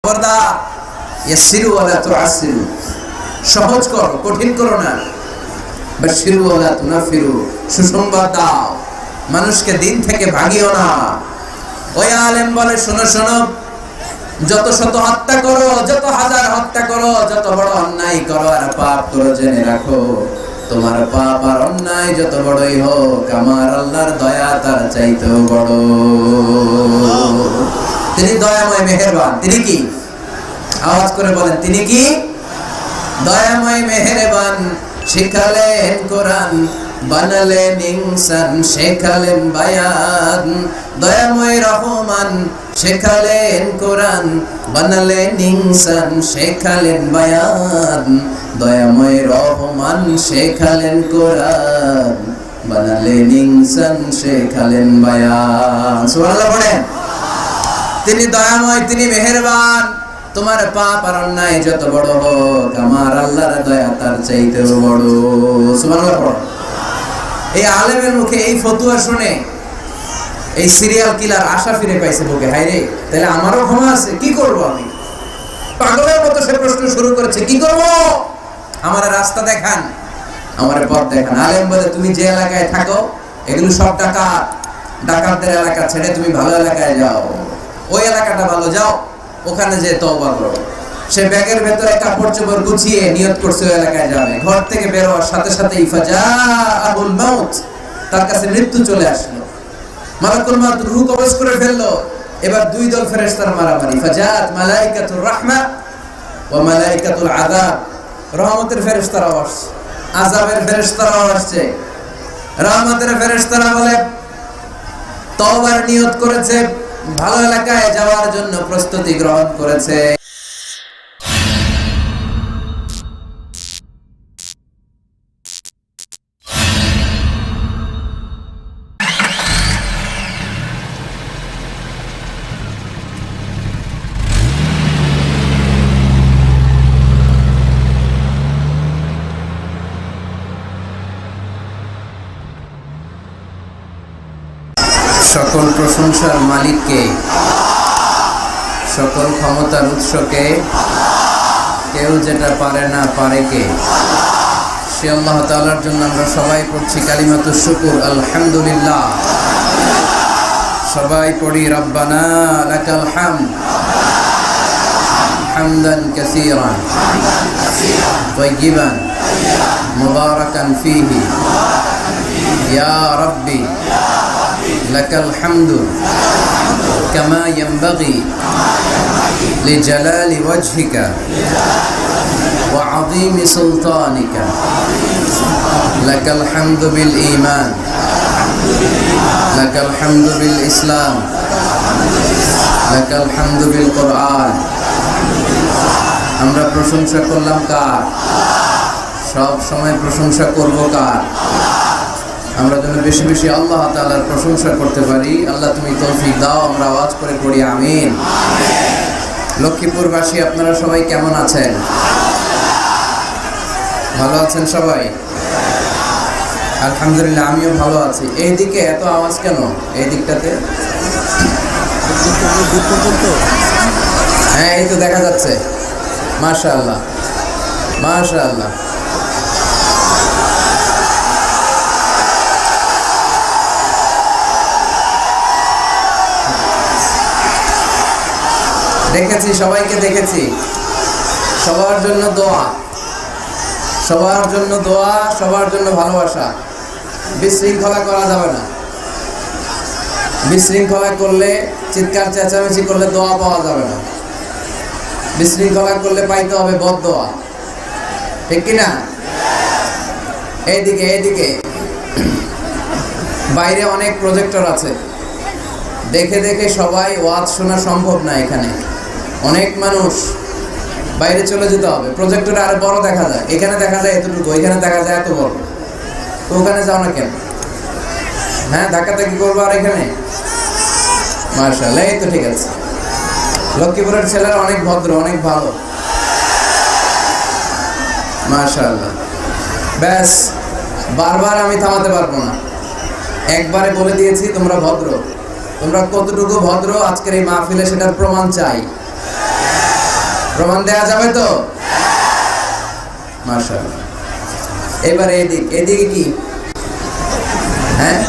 খবরদার, ইয়াসসিরু ওয়ালা তুআসসিরু, সহজ করো, কঠিন করো না। বাশশিরু ওয়ালা তুনাফিরু, সুসংবাদ দাও, মানুষকে দিন থেকে ভাগিও না। ওই আলেম বলে, শোনো শোনো, যত শত হত্যা করো, যত হাজার হত্যা করো, যত বড় অন্যায় করো আর পাপ করো, জেনে রাখো তোমার পাপ আর অন্যায় যত বড়ই হোক, আমার আল্লাহর দয়া তার চাইতেও বড়। তিনি দয়াময়, মেহেরবান। তিনি কি? আওয়াজ করে বলেন, তিনি কি? দয়াময়, মেহেরবান। শিখালেন কোরআন, বানালেন ইনসান, শেখালেন বায়ান। দয়াময় রহমান, শেখালেন কোরআন, বানালেন ইনসান, শেখালেন বায়ান। দয়াময় রহমান, শেখালেন কোরআন, বানালেন ইনসান, শেখালেন বায়ান। সুবহানাল্লাহ পড়েন। তিনি দয়াময়, তিনি মেহেরবান। তোমার পাপ আর অন্যায় যত বড় হোক, আমার আল্লাহর দয়া তার চাইতেও বড়। সুবহানাল্লাহ পড়েন। এই আলেমের মুখে এই ফতুয়া শুনে এই সিরিয়াল কিলার আশা ফিরে পাইছে বুকে। হায় রে, তাহলে আমারও ক্ষমা আছে, কি করব আমি? পাগলের মতো সে প্রশ্ন শুরু করেছে, কি করব? আমার রাস্তা দেখান, আমার পথ দেখান। আলেম বলে, তুমি যে এলাকায় থাকো এগুলো সব ডাকাত, ডাকাতদের এলাকা ছেড়ে তুমি ভালো এলাকায় যাও, ওই এলাকাটা ভালো, যাও ওখানে যে তওবা করো। সে ব্যাগের ভেতরে কাপড় চোপড় গুছিয়ে নিয়ত করছে ওই এলাকায় যাবে। ঘর থেকে বের হওয়ার সাথে সাথে ইফাজাআহুল মাউত, তার কাছে মৃত্যু চলে আসলো। মালাকুল মাউত রূহ কবজ করে ফেললো। এবার দুই দল ফেরেশতার মারামারি। ফাজাআত মালাইকাতুর রাহমা ওয়া মালাইকাতুল আযাব। রহমতের ফেরেশতারাও আসছে, আযাবের ফেরেশতারাও আসছে। রহমতের ফেরেশতারা বলে, তওবার নিয়ত করেছে, ভালো এলাকায় যাওয়ার জন্য প্রস্তুতি গ্রহণ করেছে। সকল প্রশংসার মালিককে, সকল ক্ষমতার উৎসকে, কেউ যেটা পারে না পারে কে? সে আল্লাহ তাআলার জন্য আমরা সবাই পড়ছি কালিমাতুশ শুকর, আলহামদুলিল্লাহ। সবাই পড়ি, রব্বানা লাকাল হামদ হামদান কাসীরান তাইয়িবান মুবারাকান ফীহি ইয়া রাব্বি লাকাল হামদু কামা ইয়ানবাগি লিজালালি ওয়াজহিকা ওয়া আযীমি সুলতানিকা। লাকাল হামদু বিল ঈমান, লাকাল হামদু বিল ইসলাম, লাকাল হামদু বিল কুরআন। আমরা প্রশংসা করলাম কার? সব সময় প্রশংসা করব কার? আমরা যেন বেশি বেশি আল্লাহ তাআলার প্রশংসা করতে পারি। আল্লাহ তুমি তৌফিক দাও। আমরা আওয়াজ করে পড়ি আমিন। লক্ষ্মীপুরবাসী আপনারা সবাই কেমন আছেন? ভালো আছেন সবাই? আলহামদুলিল্লাহ, আমিও ভালো আছি। এইদিকে এত আওয়াজ কেন? এই দিকটাতে হ্যাঁ, এই তো দেখা যাচ্ছে। মাশাআল্লাহ, মাশাআল্লাহ। দেখেছি, সবাইকে দেখেছি। সবার জন্য দোয়া, সবার জন্য দোয়া, সবার জন্য ভালোবাসা। বিশৃঙ্খলা করা যাবে না। বিশৃঙ্খলা করলে, চিৎকার চেঁচামেচি করলে দোয়া পাওয়া যাবে না। বিশৃঙ্খলা করলে পাইতে হবে বদদোয়া, ঠিক কিনা? এইদিকে এইদিকে বাইরে অনেক প্রজেক্টর আছে, দেখে দেখে সবাই ওয়াজ শোনা সম্ভব না। এখানে অনেক মানুষ, বাইরে চলে যেতে হবে। প্রজেক্টরে আরো বড় দেখা যায়, এখানে দেখা যায় এতটুকু, এখানে দেখা যায় এত বড়। তো ওখানে যাও না কেন? হ্যাঁ, ধাক্কাধাক্কি করবো আর এখানে? মাশাআল্লাহ, এই তো ঠিক আছে। লক্ষ্মীপুরের ছেলেরা অনেক ভদ্র, অনেক ভালো। মাশাআল্লাহ। ব্যাস, বারবার আমি থামাতে পারবো না। একবারে বলে দিয়েছি তোমরা ভদ্র। তোমরা কতটুকু ভদ্র আজকের এই মাহফিলে সেটার প্রমাণ চাই। প্রমাণ দেয়া যাবে তো? মাশাআল্লাহ। এবারে এদিকে কি? হ্যাঁ,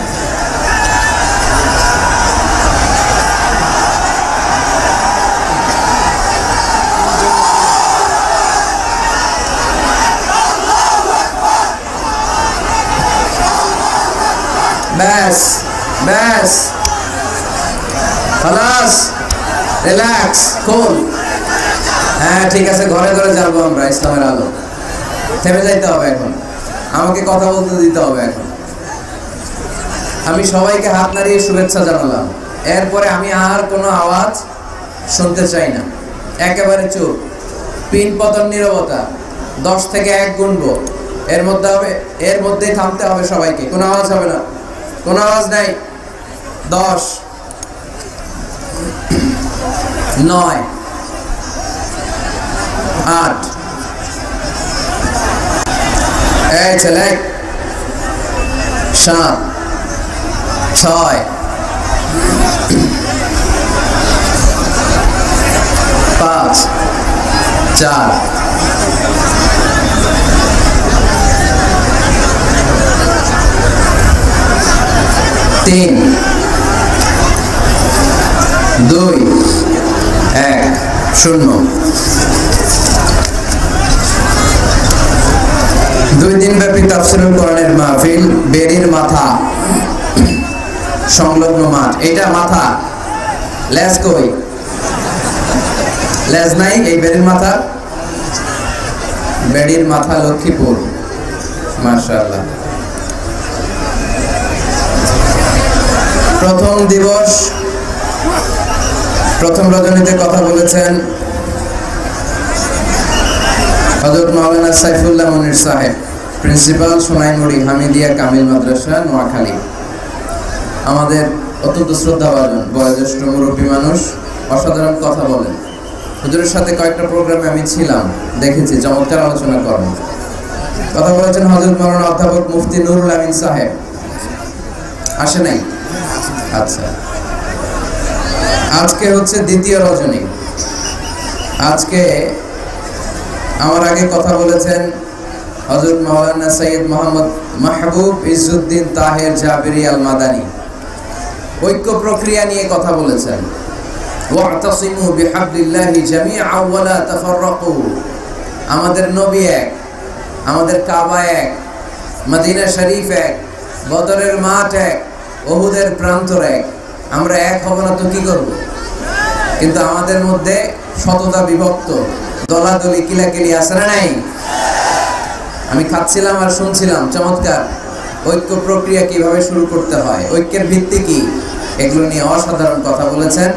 ব্যাস ব্যাস, খালাস, রিল্যাক্স, কুল। হ্যাঁ ঠিক আছে, ঘরে ঘরে যাবো আমরা ইসলামের আলো। থেমে যাইতে হবে এখন, আমাকে কথা বলতে দিতে হবে এখন। আমি সবাইকে হাত নাড়িয়ে শুভেচ্ছা জানালাম, এরপরে আমি আর কোনো আওয়াজ শুনতে চাই না, একেবারে চুপ, পিন পতন নীরবতা। 10 থেকে 1 গুনবো, এর মধ্যেই থামতে হবে সবাইকে, কোনো আওয়াজ হবে না, কোনো আওয়াজ নাই। 10, 9, 8, এই ছেলে, 7, 6, 5, 4, 3, 2, 1, 0। 2 দিন ব্যাপী তাফসীরুল কোরআনের মাহফিল, বেরির মাথা সংলগ্ন মাঠ। এটা মাথা, লেজ কই? লেজ নাই এই বেরির মাথা? বেরির মাথা লক্ষ্মীপুর। মাশাআল্লাহ। প্রথম দিবস, প্রথম রজনীতে কথা বলেছেন হযরত মাওলানা সাইফুল্লাহ মনির সাহেব, প্রিন্সিপাল সোনাইমুড়ি হামিদিয়া কামিল মাদ্রাসা, নোয়াখালী। আমাদের অত্যন্ত শ্রদ্ধাভাজন বয়োজ্যেষ্ঠ মুরব্বী মানুষ, অসাধারণ কথা বলেন। হুজুরের সাথে কয়েকটা প্রোগ্রামে আমি ছিলাম, দেখেছি, চমৎকার আলোচনা করেন। কথা বলেছেন হযরত মাওলানা অধ্যাপক মুফতি নুরুল আমিন সাহেব। আসে নাই? আচ্ছা, আজকে হচ্ছে দ্বিতীয় রজনী। আজকে আমার আগে কথা বলেছেন হযরত মাওলানা সৈয়দ মোহাম্মদ মাহবুব ইজ্জুদ্দিন তাহের জাবেরি আল মাদানী, ঐক্য প্রক্রিয়া নিয়ে কথা বলেছেন। ওয়াতাসিমু বিহাবলিল্লাহি জামিআন ওয়া লা তাফাররাকু। আমাদের নবী এক, আমাদের কাবা এক, মদিনা শরীফ এক, বদরের মাঠ এক, উহুদের প্রান্তর এক। আমরা এক হব না তো কি করব? কিন্তু আমাদের মধ্যে শততা বিভক্ত, দলাদলি কিলাকিলি আছে না নাই? আমি খাচ্ছিলাম আর শুনছিলাম, চমৎকার ঐক্য প্রক্রিয়া কিভাবে শুরু করতে হয়, ঐক্যের ভিত্তি কি, এগুলো নিয়ে অসাধারণ কথা বলেছেন।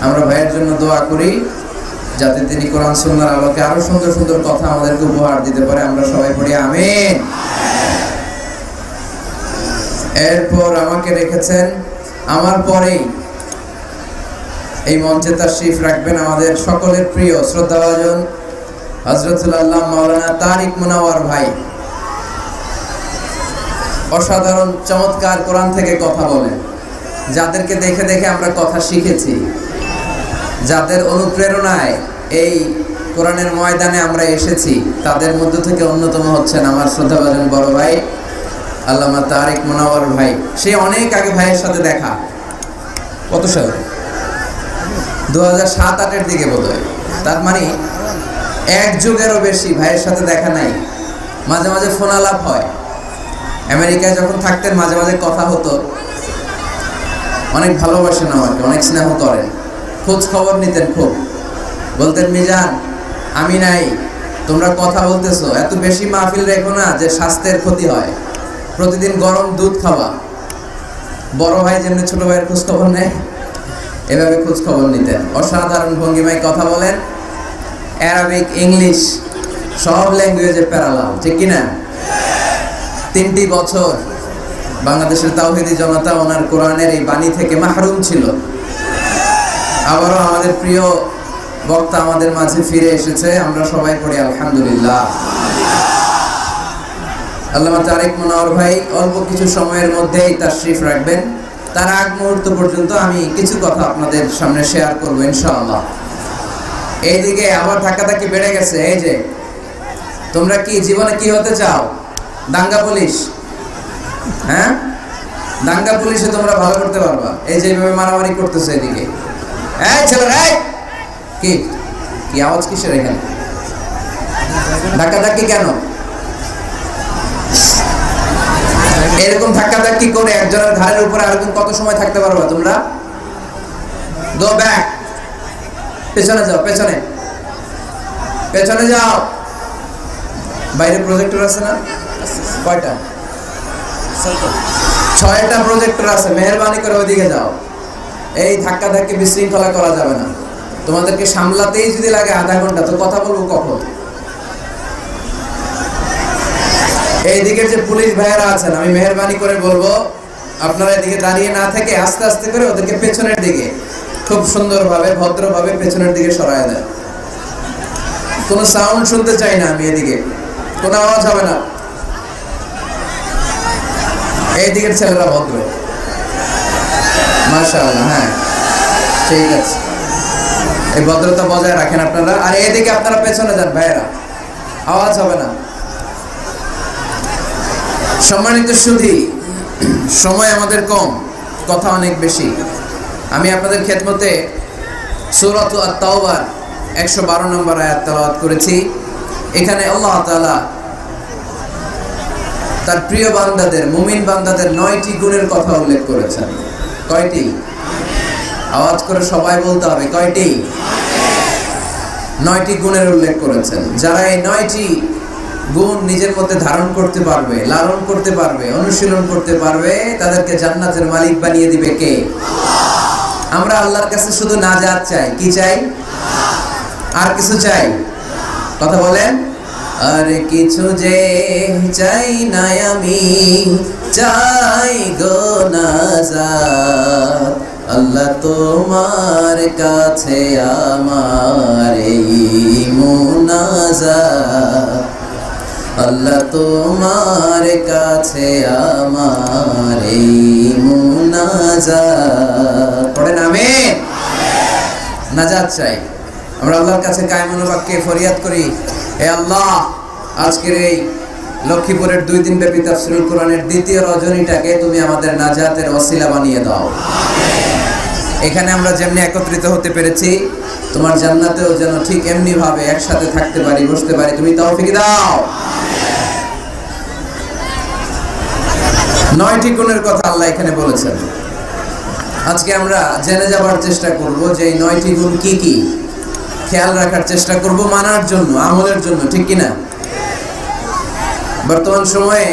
আমরা ভাইয়ের জন্য দোয়া করি যাতে তিনি কোরআন সুন্নাহর আলোকে আরো সুন্দর সুন্দর কথা আমাদেরকে উপহার দিতে পারে। আমরা সবাই পড়ি আমিন। এরপর আমাকে রেখেছেন, আমার পরেই এই মঞ্চে তাশরীফ রাখবেন আমাদের সকলের প্রিয় শ্রদ্ধাভাজন হযরতুল আল্লাহ মাওলানা তারিক মুনাওয়ার ভাই। অসাধারণ চমৎকার কোরআন থেকে কথা বলেন, যাদেরকে দেখে দেখে আমরা কথা শিখেছি, যাদের অনুপ্রেরণায় এই কোরআনের ময়দানে আমরা এসেছি, তাদের মধ্য থেকে অন্যতম হচ্ছেন আমার শ্রদ্ধাভাজন বড় ভাই আল্লামা তারিক মুনাওয়ার ভাই। সে অনেক আগে ভাইয়ের সাথে দেখা, কত সালে? 2007-08 দিকে বোধহয়। তার মানে 1 যুগেরও বেশি ভাইয়ের সাথে দেখা নাই। মাঝে মাঝে ফোন আলাপ হয়, আমেরিকায় যখন থাকতেন মাঝে মাঝে কথা হতো। অনেক ভালোবাসেন আমাকে, অনেক স্নেহ করেন, খোঁজ খবর নিতেন খুব। বলতেন, মিজান আমি নাই, তোমরা কথা বলতেছো, এত বেশি মাহফিল রেখো না যে স্বাস্থ্যের ক্ষতি হয়, প্রতিদিন গরম দুধ খাওয়া। বড় ভাই যেমনি ছোট ভাইয়ের খোঁজ খবর নেয়, এভাবে খোঁজ খবর নিতেন। অসাধারণ ভঙ্গিমায় কথা বলেন, অ্যারাবিক, ইংলিশ সব ল্যাঙ্গুয়েজে প্যারালাল, ঠিক কিনা? 3টি বছর বাংলাদেশের তাওহীদি জনতা ওনার কোরআনের এই বাণী থেকে মাহরুম ছিল। আবারও আমাদের প্রিয় বক্তা আমাদের মাঝে ফিরে এসেছে, আমরা সবাই পড়ি আলহামদুলিল্লাহ। আল্লামা তারিক মুনাওয়ার ভাই অল্প কিছু সময়ের মধ্যেই তাশরীফ রাখবেন। তার আগ মুহূর্ত পর্যন্ত আমি কিছু কথা আপনাদের সামনে শেয়ার করব ইনশাআল্লাহ। এইদিকে আবার ধাক্কাধাক্কি বেড়ে গেছে। এই যে তোমরা কি জীবনে কি হতে চাও? দাঙ্গা পুলিশ? হ্যাঁ, দাঙ্গা পুলিশে তোমরা ভালো করতে পারবা। এই যে এইভাবে মারামারি করতেছে এদিকে, এই ছেলেরা কি কি আওয়াজ কিসের এখানে? ধাক্কাধাক্কি কেন? এরকম ধাক্কাধাক্কি করে একজনের ঘাড়ের উপরে আরেকজন কত সময় থাকতে পারবা তোমরা? গো ব্যাক, পেছনে যাও, পেছনে পেছনে যাও। বাইরে প্রজেক্টর আছে না? কয়টা? 6টা প্রজেক্টর আছে। মেহেরবানি করে ওইদিকে যাও। এই ধাক্কাধাক্কি বিশৃঙ্খলা করা যাবে না। তোমাদেরকে সামলাতেই যদি লাগে আধা ঘন্টা, তো কথা বলবো কখন? এইদিকে যে পুলিশ ভাইয়েরা আছেন, আমি মেহেরবানি করে বলবো আপনারা এদিকে দাঁড়িয়ে না থেকে আস্তে আস্তে করে ওদেরকে পেছনের দিকে খুব সুন্দরভাবে ভদ্রভাবে পেছনের দিকে সরায় দেয়। কোনো সাউন্ড শুনতে চাই না আমি, এদিকে কোনো আওয়াজ হবে না। এইদিকের ছেলেরা ভদ্র, মাশাআল্লাহ। হ্যাঁ, ঠিক আছে, এই ভদ্রতা বজায় রাখেন আপনারা। আর এদিকে আপনারা পেছনে যান ভাইয়েরা, আওয়াজ হবে না। সম্মানিত সুধী, সময় আমাদের কম, কথা অনেক বেশি। আমি আপনাদের খেদমতে সূরাত আত-তাওবার 112 নম্বর আয়াত তেলাওয়াত করেছি। এখানে আল্লাহ তাআলা তার প্রিয় বান্দাদের, মুমিন বান্দাদের 9টি গুণের কথা উল্লেখ করেছেন। কয়টি? আওয়াজ করে সবাই বলতে হবে, কয়টি? 9টি গুণের উল্লেখ করেছেন। যারা এই 9টি গুণ নিজের মধ্যে ধারণ করতে পারবে, লালন করতে পারবে, অনুশীলন করতে পারবে, তাদেরকে জান্নাতের মালিক বানিয়ে দিবে কে? আমরা আল্লাহর কাছে শুধু নাজাত চাই। কি চাই? আর কিছু চাই? কথা বলেন। আর কিছু যে চাই না আমি, চাই গো নাজাত। আল্লাহ তোমার কাছে আমার এই মুনাজাত, আল্লাহ তোমার কাছে আমার এই মুনাজাত। পড়েন আমিন। নাজাত চাই আমরা আল্লাহর কাছে কায়েমান বাক্যে ফরিয়াদ করি, হে আল্লাহ, আজকের এই লক্ষ্মীপুরের 2 দিন ব্যাপী তাফসীরুল কোরআনের দ্বিতীয় রজনীটাকে তুমি আমাদের নাজাতের ওসিলা বানিয়ে দাও। এখানে আমরা যেমনি একত্রিত হতে পেরেছি, তোমার জান্নাতেও যেন ঠিক এমনি ভাবে একসাথে থাকতে পারি, বসতে পারি। তুমি তৌফিক দাও। 9টি গুণের কথা আল্লাহ এখানে বলেছেন। আজকে আমরা জেনে যাবার চেষ্টা করব যে এই 9টি গুণ কি কি, খেয়াল রাখার চেষ্টা করব, মানার জন্য, আমলের জন্য, ঠিক কিনা? বর্তমান সময়ে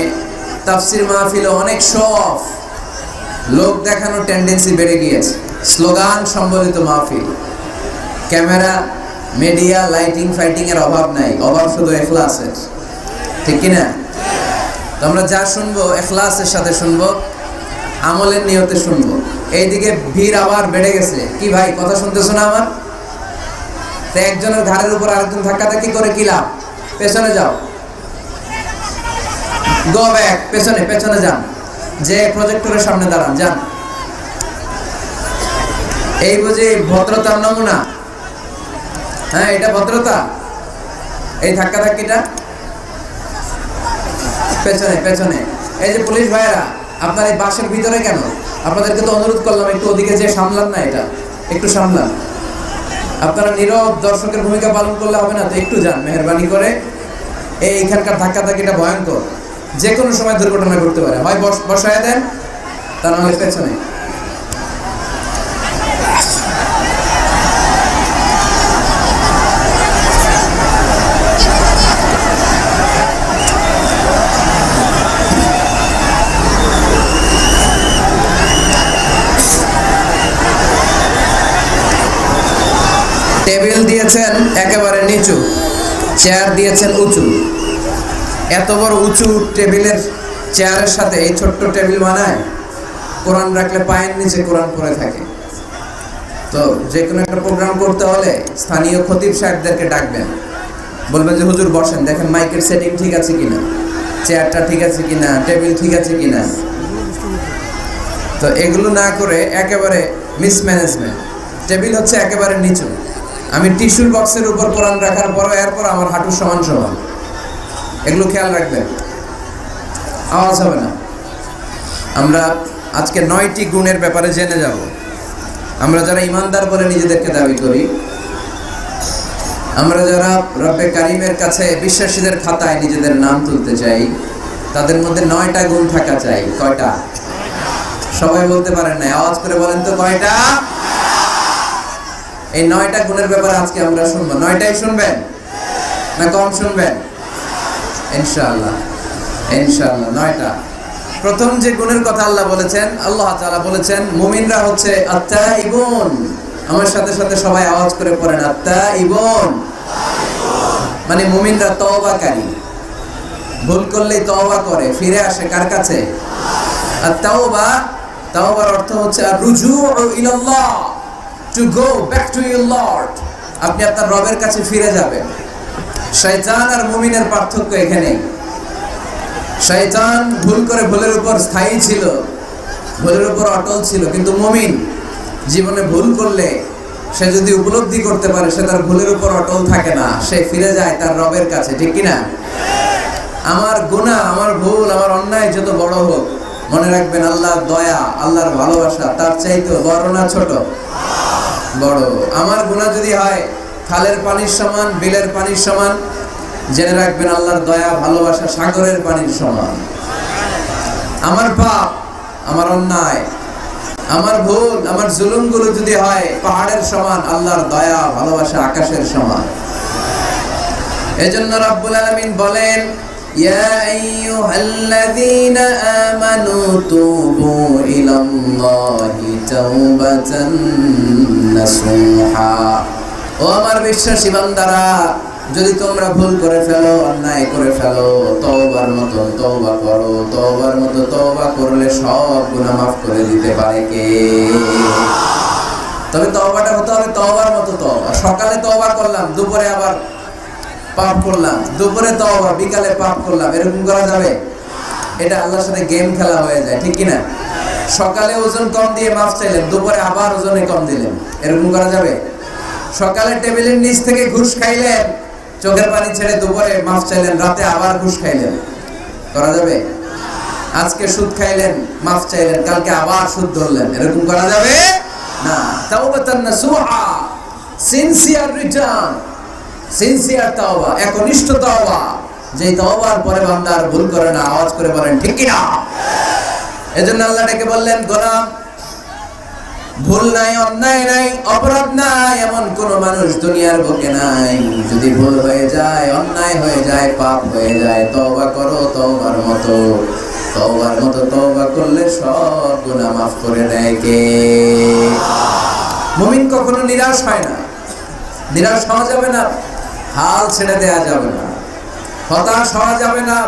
তাফসীর মাহফিলে অনেক শো অফ, লোক দেখানোর টেন্ডেন্সি বেড়ে গিয়েছে। স্লোগান সম্বলিত মাহফিল, ক্যামেরা, মিডিয়া, লাইটিং ফাইটিং এর অভাব নাই, অভাব শুধু ইখলাসের, ঠিক কিনা? তো আমরা যা শুনবো ইখলাসের সাথে শুনবো, আমলের নিয়তে শুনবো। এইদিকে ভিড় আবার বেড়ে গেছে। কি ভাই, কথা শুনতেছো না আমার? তো একজনের ঘাড়ের উপর আরেকজন ধাক্কাধাক্কি করে কি লাভ? পেছনে যাও, গো ব্যাক, পেছনে পেছনে যান, যে প্রজেক্টরের সামনে দাঁড়ান, যান। এই বুঝি ভদ্রতার নমুনা? হ্যাঁ, এটা ভদ্রতা? এই ধাক্কাধাক্কিটা? পেছনে পেছনে। এই যে পুলিশ ভাইয়েরা, আপনার এই বাসের ভিতরে কেন? আপনাদেরকে তো অনুরোধ করলাম একটু ওদিকে যে সামলান না, এটা একটু সামলান। আপনারা নীরব দর্শকের ভূমিকা পালন করলে হবে না, তো একটু যান মেহেরবানি করে। এইখানকার ধাক্কাধাক্কিটা ভয়ঙ্কর, যে কোনো সময় দুর্ঘটনা ঘটতে পারে। হয় বসায় দেন, তা নাহলে পেছনে। টেবিল দিয়েছেন একেবারে নিচু, চেয়ার দিয়েছেন উঁচু। এত বড় উঁচু টেবিলের চেয়ারের সাথে এই ছোট্ট টেবিল বানায়। কোরআন রাখলে পায়ের নিচে কোরআন পড়ে থাকে। তো যে কোনো একটা প্রোগ্রাম করতে হলে স্থানীয় খতিব সাহেবদেরকে ডাকবেন, বলবেন যে হুজুর বসেন, দেখেন মাইকের সেটিং ঠিক আছে কিনা, চেয়ারটা ঠিক আছে কিনা, টেবিল ঠিক আছে কিনা। তো এগুলো না করে একেবারে মিসম্যানেজমেন্ট। টেবিল হচ্ছে একেবারে নিচু, আমি টিস্যুর বক্সের উপর কোরআন রাখার পরও এরপর আমার হাঁটুর সমান সমান। এগুলো খেয়াল রাখবেন, আওয়াজ হবে না। আমরা আজকে 9টি গুণের ব্যাপারে জেনে যাব। আমরা যারা ইমানদার বলে নিজেদেরকে দাবি করি, আমরা যারা রব্বে কারিমের কাছে বিশ্বাসীদের খাতায় নিজেদের নাম তুলতে চাই, তাদের মধ্যে 9টা গুণ থাকা চাই। কয়টা? সবাই বলতে পারেন না, আওয়াজ করে বলেন তো কয়টা? এই 9টা গুণের ব্যাপারে আজকে আমরা শুনবো। 9টাই শুনবেন না কম শুনবেন? ইনশাআল্লাহ ইনশাআল্লাহ 9টা। প্রথম যে গুণের কথা আল্লাহ বলেছেন, আল্লাহ তাআলা বলেছেন মুমিনরা হচ্ছে আত্তাইবুন। আমার সাথে সাথে সবাই আওয়াজ করে পড়েন আত্তাইবুন। মানে মুমিনরা তওবাকারী, ভুল করলেই তওবা করে, ফিরে আসে কার কাছে? আর তাওবা, তাওবার অর্থ হচ্ছে আর রুজু ইলাল্লাহ, to go back to your lord. আপনি আপনার রবের কাছে ফিরে যাবেন। শয়তান আর মুমিনের পার্থক্য এখানেই। শয়তান ভুল করে ভুলের উপর স্থায়ী ছিল, ভুলের উপর অটল ছিল, কিন্তু মুমিন জীবনে ভুল করলে সে যদি উপলব্ধি করতে পারে সে তার ভুলের উপর অটল থাকে না, সে ফিরে যায় তার রবের কাছে। ঠিক কিনা? আমার গুনাহ, আমার ভুল, আমার অন্যায় যত বড় হোক, মনে রাখবেন আল্লাহর দয়া, আল্লাহর ভালোবাসা তার চাইতে বড় না ছোট? বড়। আমার গুনাহ যদি হয় খালের পানির সমান, বিলের পানির সমান, জেনে রাখবেন আল্লাহর দয়া ভালোবাসা সাগরের পানির সমান। আমার পাপ, আমার অন্যায়, আমার ভুল, আমার জুলুমগুলো যদি হয় পাহাড়ের সমান, আল্লাহর দয়া ভালোবাসা আকাশের সমান। এজন্য রব্বুল আলামিন বলেন, ইয়া আইয়ুহাল্লাযীনা আমানু তুবু ইলাল্লাহি তাওবাতান নাসুহা। ও আমার বিশ্বাসী বান্দারা, যদি তোমরা ভুল করে ফেলো, অন্যায় করে ফেলো, তওবার মতো তওবা করো। তওবার মতো তওবা করলে সব গুনাহ মাফ করে দিতে পারে কে? তবে তওবাটা হতে হবে তওবার মতো তওবা। সকালে তওবা করলাম, দুপুরে আবার পাপ করলাম, দুপুরে তওবা, বিকালে পাপ করলাম, এরকম করা যাবে? এটা আল্লাহর সাথে গেম খেলা হয়ে যায়, ঠিক কিনা? সকালে ওজন কম দিয়ে মাফ চাইলেন, দুপুরে আবার ওজনে কম দিলেন, এরকম করা যাবে? সকালে টেবিলের নিচ থেকে ঘুষ খাইলেন, চোখের পানি ছেড়ে দুপুরে মাফ চাইলেন, রাতে আবার ঘুষ খাইলেন, করা যাবে? আজকে সুদ খাইলেন, মাফ চাইলেন, কালকে আবার সুদ ধরলেন, এরকম করা যাবে না। তাওবাতান নাসুহা, সিনসিয়ার রিটার্ন, সিনসিয়ার তাওবা, একনিষ্ঠ তাওবা, যে তাওবার পরে বান্দা আর ভুল করে না। আওয়াজ করে বলেন ঠিক কি না? এজন্য আল্লাহ ডেকে বললেন, গোলাম, ভুল নাই, অন্যায় নাই, অপরাধ নাই, এমন কোন মানুষ দুনিয়ার বুকে নাই। যদি ভুল হয়ে যায়, অন্যায় হয়ে যায়, পাপ হয়ে যায়, তওবা করো তওবার মতো। তওবার মতো তওবা করলে সব গুনাহ মাফ করে দেয় কে? মুমিন কখনো নিরাশ হয় না, নিরাশ হওয়া যাবে না, হাল ছেড়ে দেয়া যাবে না, হতাশ হওয়া যাবে না।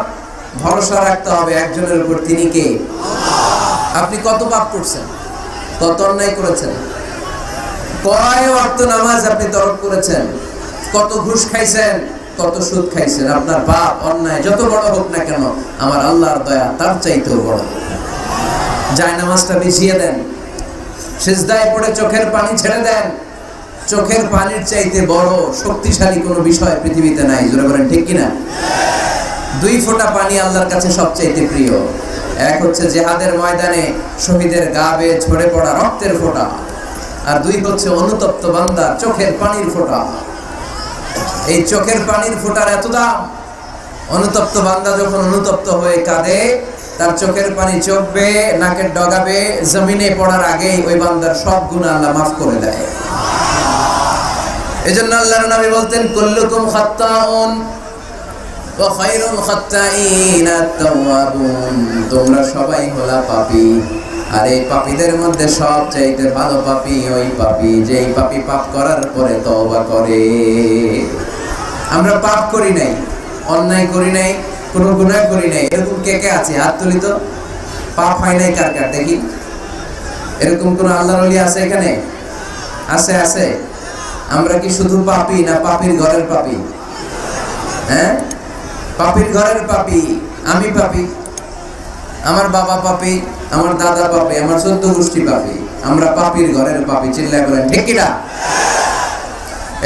ভরসা রাখতে হবে একজনের উপর, তিনি কে? আপনি কত পাপ করছেন, কত অন্যায় করেছেন, কয় ওয়াক্ত নামাজ আপনি তরক করেছেন, কত ঘুষ খাইছেন, কত সুদ খাইছেন। আপনার পাপ অন্যায় যত বড় হোক না কেন, আমার আল্লাহর দয়া তার চাইতেও বড়। জায়নামাজটা বিছিয়ে দেন, সিজদায় পড়ে চোখের পানি ছেড়ে দেন। চোখের পানির চাইতে বড় শক্তিশালী কোনো বিষয় পৃথিবীতে নাই। জোরে বলেন ঠিক কিনা? 2 ফোঁটা পানি আল্লাহর কাছে সবচাইতে প্রিয়। এক হচ্ছে জিহাদের ময়দানে শহীদের গা বেয়ে ঝরে পড়া রক্তের ফোঁটা, আর 2 হচ্ছে অনুতপ্ত বান্দার চোখের পানির ফোঁটা। এই চোখের পানির ফোঁটার এত দাম, অনুতপ্ত বান্দা যখন অনুতপ্ত হয়ে কাঁদে, তার চোখের পানি চোখ বেয়ে নাকের ডগা বেয়ে জমিনে পড়ার আগেই ওই বান্দার সব গুনাহ আল্লাহ মাফ করে দেয়। এজন্য আল্লাহর নবী বলতেন, কুল্লুকুম খাত্তাউন ওয়া খায়রুল খাত্তাইন আত-তাওয়াবুন। তোমরা সবাই হলা পাপী, আর এই পাপীদের মধ্যে সবচাইতে ভালো পাপী ওই পাপী যেই পাপী পাপ করার পরে তওবা করে। আমরা পাপ করি নাই, অন্যায় করি নাই, কোনো গুনাহ করি নাই, এরকম কে কে আছে? হাত তুলি তো। পাপ হয় নাই কার কার দেখি? এরকম কোন আল্লাহর ওলি আছে এখানে? আছে? আছে। আমরা কি শুধু পাপী না পাপীর ঘরের পাপী? হ্যাঁ, পাপীর ঘরের পাপী। আমি পাপী, আমার বাবা পাপী, আমার দাদা পাপী, আমার 14 গোষ্ঠী পাপী। আমরা পাপীর ঘরের পাপী। চিল্লায় বলেন ঠিক কিনা?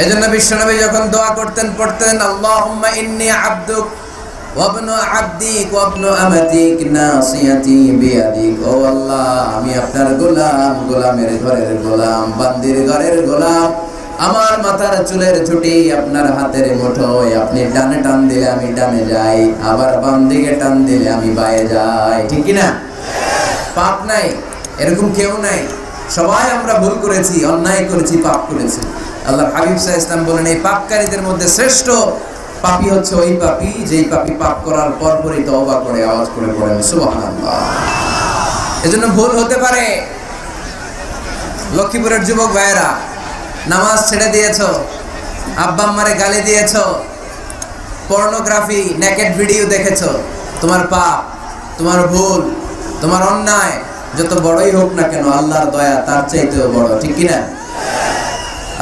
এজন্য বিশ্বনবী যখন দোয়া করতেন পড়তেন আল্লাহুম্মা ইন্নী আবদুক ওয়া ইবনু আবদিক ওয়া ইবনু আমাতিক নাসিয়াতি বিয়াদিক। ও আল্লাহ, আমি আপনার গোলাম, গোলামের ঘরের গোলাম, বান্দির ঘরের গোলাম। আমার মাথার চুলের ঝুঁটি আপনার হাতের মুঠোয়, আপনি ডানে টান দিলে আমি ডানে যাই, আবার বাম দিকে টান দিলে আমি বায়ে যাই। ঠিক কি না? পাপ নাই এরকম কেউ নাই, সবাই আমরা ভুল করেছি, অন্যায় করেছি, পাপ করেছি। আল্লাহর হাবিব সাল্লাল্লাহু আলাইহি ওয়াসাল্লাম বলেন, এই পাপকারীদের মধ্যে শ্রেষ্ঠ পাপী হচ্ছে ওই পাপী যেই পাপী পাপ করার পরপরই তওবা করে আওয়াজ করে পড়েন সুবহানাল্লাহ। এজন্য ভুল হতে পারে। লক্ষ্মীপুরের যুবক ভাইয়েরা, নামাজ ছেড়ে দিয়েছো, আব্বা আম্মারে গালি দিয়েছো, পর্নোগ্রাফি নেকেড ভিডিও দেখেছো, তোমার পাপ, তোমার ভুল, তোমার অন্যায় যত বড়ই হোক না কেন আল্লাহর দয়া তার চাইতেও বড়। ঠিক কি না?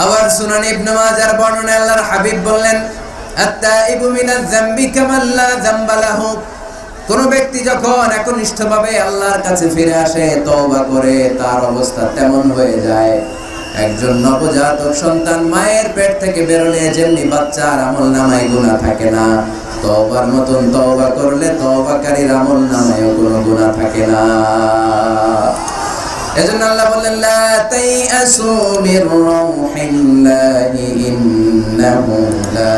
আবার সুনান ইবনে মাজার বর্ণনায় আল্লাহর হাবিব বললেন, আত-তাইবু মিনাজ যামবি কামান লা যামবা লাহু। কোন ব্যক্তি যখন একনিষ্ঠভাবে আল্লাহর কাছে ফিরে আসে, তওবা করে, তার অবস্থা তেমন হয়ে যায় একজন নবজাতক সন্তান মায়ের পেট থেকে বেরোলে যেমনি বাচ্চার আমলনামায় গুনাহ থাকে না, তওবার মতন তওবা করলে তওবাকারীর আমলনামায়ও কোনো গুনাহ থাকে না। এজন্য আল্লাহ বললেন, লা তাইআসু মির রাউহিল্লাহি ইন্নাহু লা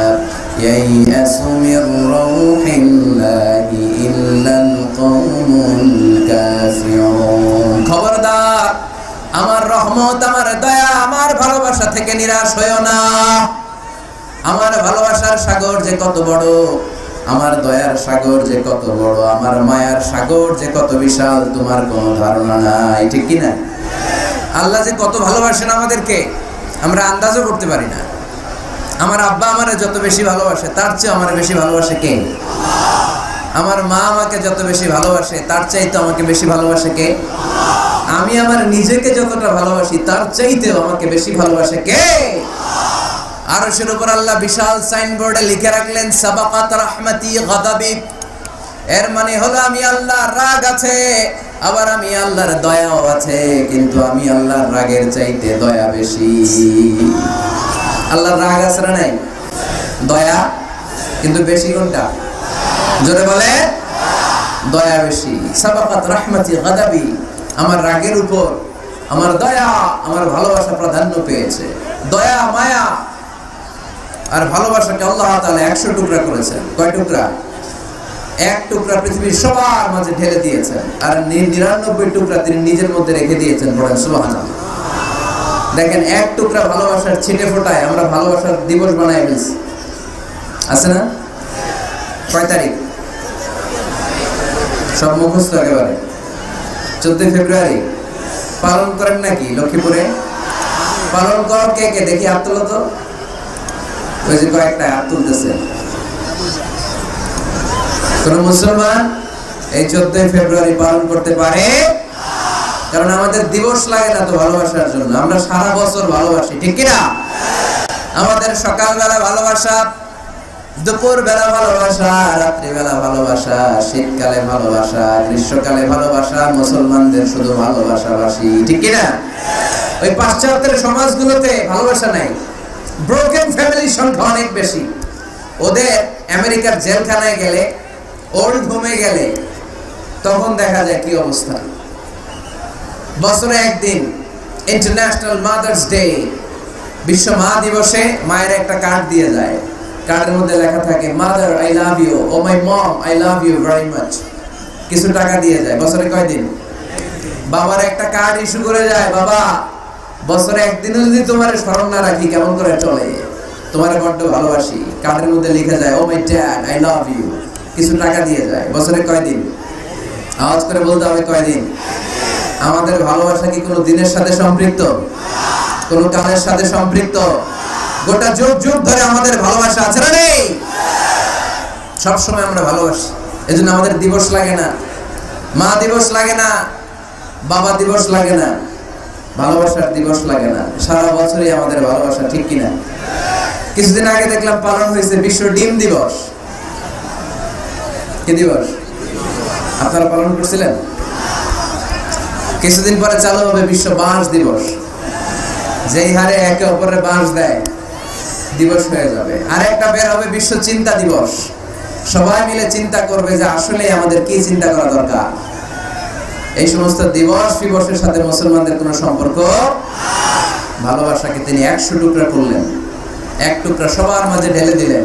ইয়াইআসু মির রাউহিল্লাহি ইল্লাল কওমুল কাফিরুন। খবরদার, আমার রহমত, আমার দয়া, আমার ভালোবাসা থেকে নিরাশ হয়ো না। আমার ভালোবাসার সাগর যে কত বড়, আমার দয়ার সাগর যে কত বড়, আমার মায়ার সাগর যে কত বিশাল, তোমার কোনো ধারণা নাই। ঠিক কি না? আল্লাহ যে কত ভালোবাসেন আমাদেরকে আমরা আন্দাজও করতে পারি না। আমার আব্বা আমারে যত বেশি ভালোবাসে তার চেয়ে আমার বেশি ভালোবাসে কে? আমার মা আমাকে যত বেশি ভালোবাসে তার চাইতে আমাকে বেশি ভালোবাসে কে? আমি আমার নিজেকে যতটা ভালোবাসি তার চাইতেও আমাকে বেশি ভালোবাসে কে? আরশের উপর আল্লাহ বিশাল সাইনবোর্ডে লিখে রাখলেন, সাবাকাত রাহমাতি গাদাবি। এর মানে হলো আমি আল্লাহর রাগ আছে, আবার আমি আল্লাহর দয়াও আছে, কিন্তু আমি আল্লাহর রাগের চাইতে দয়া বেশি। আল্লাহর রাগ আছে না নাই? দয়া কিন্তু বেশি কোনটা? জোরে বলে, দয়া বেশি। সাবাকাত রাহমাতি গাদাবি, আমার রাগের উপর আমার দয়া, আমার ভালোবাসা প্রাধান্য পেয়েছে। দয়া, মায়া আর ভালোবাসাকে আল্লাহ তাআলা 100 টুকরা করেছেন। কয় টুকরা? 1 টুকরা পৃথিবীর সবার মাঝে ঢেলে দিয়েছেন, আর 99 টুকরা তিনি নিজের মধ্যে রেখে দিয়েছেন। বলেন সুবহানাল্লাহ। দেখেন, 1 টুকরা ভালোবাসার ছিটে ফোটায় আমরা ভালোবাসার দিবস বানাই ফেলছি, আছে না? কয় তারিখ? সব মুখস্থ একেবারে। 14 ফেব্রুয়ারি পালন করেন নাকি লক্ষ্মীপুরে? পালন কর কে কে? দেখি হাত তোলো তো। ওই যে কয়েকটা হাত তুলতেছে। কোন মুসলমান এই 14 ফেব্রুয়ারি পালন করতে পারে? কারণ আমাদের দিবস লাগে না তো ভালোবাসার জন্য, আমরা সারা বছর ভালোবাসি। ঠিক কিনা? আমাদের সকালবেলা ভালোবাসা, দুপুর বেলা ভালোবাসা, রাত্রিবেলা ভালোবাসা, শীতকালে ভালোবাসা, গ্রীষ্মকালে ভালোবাসা, মুসলমানদের শুধু ভালোবাসাবাসী। ঠিক কিনা? ওই পাশ্চাত্যের সমাজগুলোতে ভালোবাসা নাই, ব্রোকেন ফ্যামিলির সংখ্যা অনেক বেশি। ওদের আমেরিকার জেলখানায় গেলে, ওল্ড হোমে গেলে তখন দেখা যায় কি অবস্থা। বছরে একদিন ইন্টারন্যাশনাল মাদার্স ডে, বিশ্ব মা দিবসে মায়ের একটা কার্ড দিয়ে যায়। কার্ডের মধ্যে লেখা থাকে, mother I love you, oh my mom I love you very much. কিছু টাকা দিয়ে যায়। বছরে কয়দিন? বাবার একটা কার্ড ইস্যু করে যায়, বাবা বছরে একদিনও যদি তোমার স্মরণ না রাখি কেমন করে চলে, তোমার বড্ড ভালোবাসি। কার্ডের মধ্যে লিখে যায়, oh my dad I love you. কিছু টাকা দিয়ে যায়। বছরে কয়দিন? আওয়াজ করে বলতে হবে, কয়দিন? আমাদের ভালোবাসা কি কোনো দিনের সাথে সম্পৃক্ত? কোনো কালের সাথে সম্পৃক্ত? গোটা যুগ যুগ ধরে আমাদের ভালোবাসা আছে না নেই? সবসময় আমরা ভালোবাসি। এজন্য আমাদের দিবস লাগে না, মা দিবস লাগে না, বাবা দিবস লাগে না, ভালোবাসার দিবস লাগে না। সারা বছরই আমাদের ভালোবাসা। ঠিক কিনা? কিছুদিন আগে দেখলাম পালন হয়েছে বিশ্ব ডিম দিবস। কি দিবস? আপনারা পালন করছিলেন? কিছুদিন পরে চালু হবে বিশ্ব বাঁশ দিবস। যেই হারে একে অপরের বাঁশ দেয়, দিবস হয়ে যাবে। আর একটা বের হবে বিশ্ব চিন্তা দিবস। সবাই মিলে চিন্তা করবে যে আসলে আমাদের কি চিন্তা করা দরকার। এই সমস্ত দিবস দিবসের সাথে মুসলমানদের কোনো সম্পর্ক। ভালোবাসাকে তিনি 100 টুকরা করলেন, এক টুকরা সবার মাঝে ঢেলে দিলেন,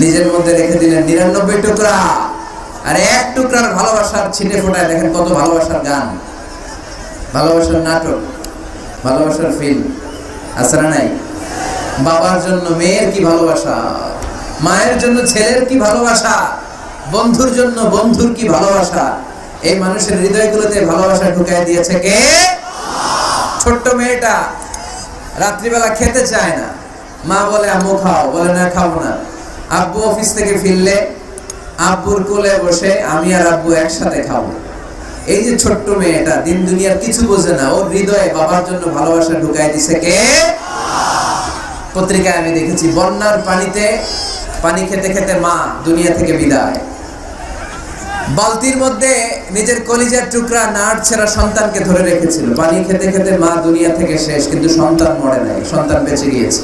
নিজের মধ্যে রেখে দিলেন 99 টুকরা। আর এক টুকরার ভালোবাসার ছিটে ফোটায় দেখেন কত ভালোবাসার গান, ভালোবাসার নাটক, ভালোবাসার ফিল্ম আছে না নাই? বাবার জন্য মেয়ের কি ভালোবাসা, মায়ের জন্য ছেলের কি ভালোবাসা, বন্ধুর জন্য বন্ধুর কি ভালোবাসা। এই মানুষের হৃদয়গুলোতে ভালোবাসা ঢুকাই দিয়েছে কে? ছোট্ট মেয়েটা রাত্রিবেলা খেতে চায় না, মা বলে আম্মু খাও, বলে না খাবো না। আব্বু অফিস থেকে ফিরলে আব্বুর কোলে বসে আমি আর আব্বু একসাথে খাবো। এই যে ছোট্ট মেয়েটা দিন দুনিয়ার কিছু বোঝে না, ওর হৃদয়ে বাবার জন্য ভালোবাসা ঢুকাই দিছে কে? পত্রিকায় আমি দেখেছি বন্যার পানিতে পানি খেতে খেতে মা দুনিয়া থেকে বিদায়। বালতির মধ্যে নিজের কলিজার টুকরা নাড় ছেঁড়া সন্তানকে ধরে রেখেছিল। পানি খেতে খেতে মা দুনিয়া থেকে শেষ, কিন্তু সন্তান মরে নাই, সন্তান বেঁচে গিয়েছে।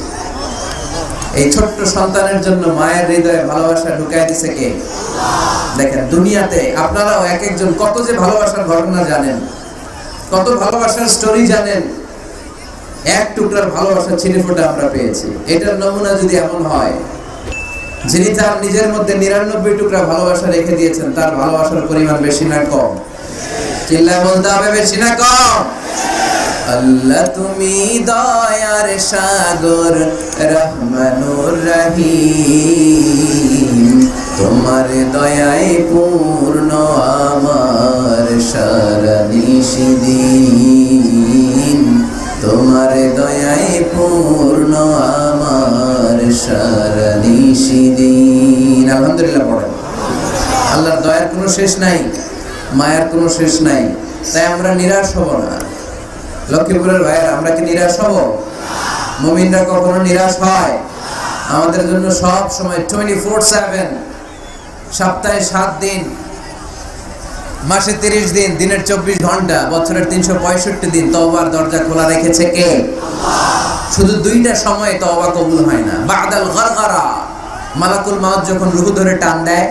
এই ছোট্ট সন্তানের জন্য মায়ের হৃদয়ে ভালোবাসা ঢুকাই দিছে কে? দেখেন দুনিয়াতে আপনারাও এক একজন কত যে ভালোবাসার ঘটনা জানেন, কত ভালোবাসার স্টোরি জানেন। এক টুকরার ভালোবাসা ছিঁড়ে ফোটা আমরা পেয়েছি। এটার নমুনা যদি এমন হয়, যিনি তার নিজের মধ্যে 99 টুকরা ভালোবাসা রেখে দিয়েছেন, তার ভালোবাসার পরিমাণ বেশি না কম? চিল্লায় বলতে হবে বেশি না কম? আল্লাহ তুমি দয়ার সাগর রহমানুর রহিম, তোমার দয়ায় পূর্ণ আমার সারা নিশিদিন, তোমার দয়ায় পূর্ণ আমার সারা নিশিদিন। আলহামদুলিল্লাহ পড়েন। আল্লাহর দয়ার কোনো শেষ নাই, মায়ার কোনো শেষ নাই। তাই আমরা নিরাশ হব না। লক্ষ্মীপুরের ভাইয়ের, আমরা কি নিরাশ হব? মুমিনরা কখনো নিরাশ হয়? আমাদের জন্য সব সময় 24/7, সপ্তাহে 7 দিন, মাসে 30 দিন, দিনের 24 ঘন্টা, বছরের 365 দিন তওবার দরজা খোলা রেখেছে কে? শুধু 2টা সময় তওবা কবুল হয় না। বাদাল গরগরা, মালাকুল মাউত যখন রূহ ধরে টান দেয়,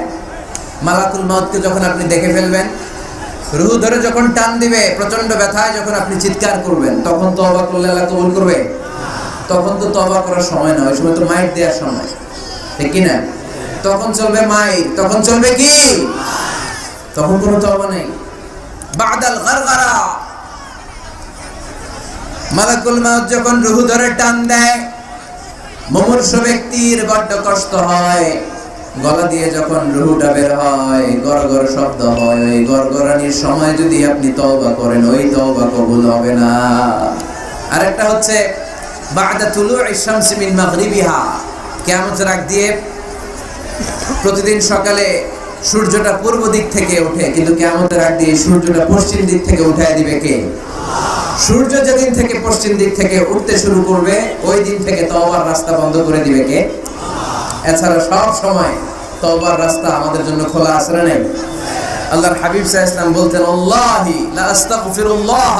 মালাকুল মাউতকে যখন আপনি দেখে ফেলবেন, রূহ ধরে যখন টান দিবে, প্রচন্ড ব্যথায় যখন আপনি চিৎকার করবেন, তখন তওবা করলে আল্লাহ কবুল করবে? তখন তো তওবা করার সময় না, ওই সময় তো মাইর দেওয়ার সময়, ঠিক কি না? তখন চলবে মাইর, তখন চলবে কি? তখন কোনো তওবা নেই। বাদাল গরগরা, মালাকুল মাউত যখন রূহ ধরে টান দেয়, মুমূর্ষু ব্যক্তির বড্ড কষ্ট হয়। গলা দিয়ে যখন রূহটা বের হয়, গড়গড় শব্দ হয়। ওই গড়গড়ানির সময় যদি আপনি তওবা করেন, ওই তওবা কবুল হবে না। আরেকটা হচ্ছে বাদা তুলুইশ শামসি মিন মাগরিবিহা, কিয়ামতের আগ দিয়ে প্রতিদিন সকালে সূর্যটা পূর্ব দিক থেকে ওঠে, কিন্তু কিয়ামতের আগ দিয়ে সূর্যটা পশ্চিম দিক থেকে উঠায় দিবে কে? সূর্য যেদিন থেকে পশ্চিম দিক থেকে উঠতে শুরু করবে, ওই দিন থেকে তওবার রাস্তা বন্ধ করে দিবে কে? এছাড়া সব সময় তওবার রাস্তা আমাদের জন্য খোলা আছে না নেই? আল্লাহর হাবিব সাল্লাল্লাহু আলাইহি ওয়াসাল্লাম বলতেন, আল্লাহি লা আস্তাগফিরুল্লাহ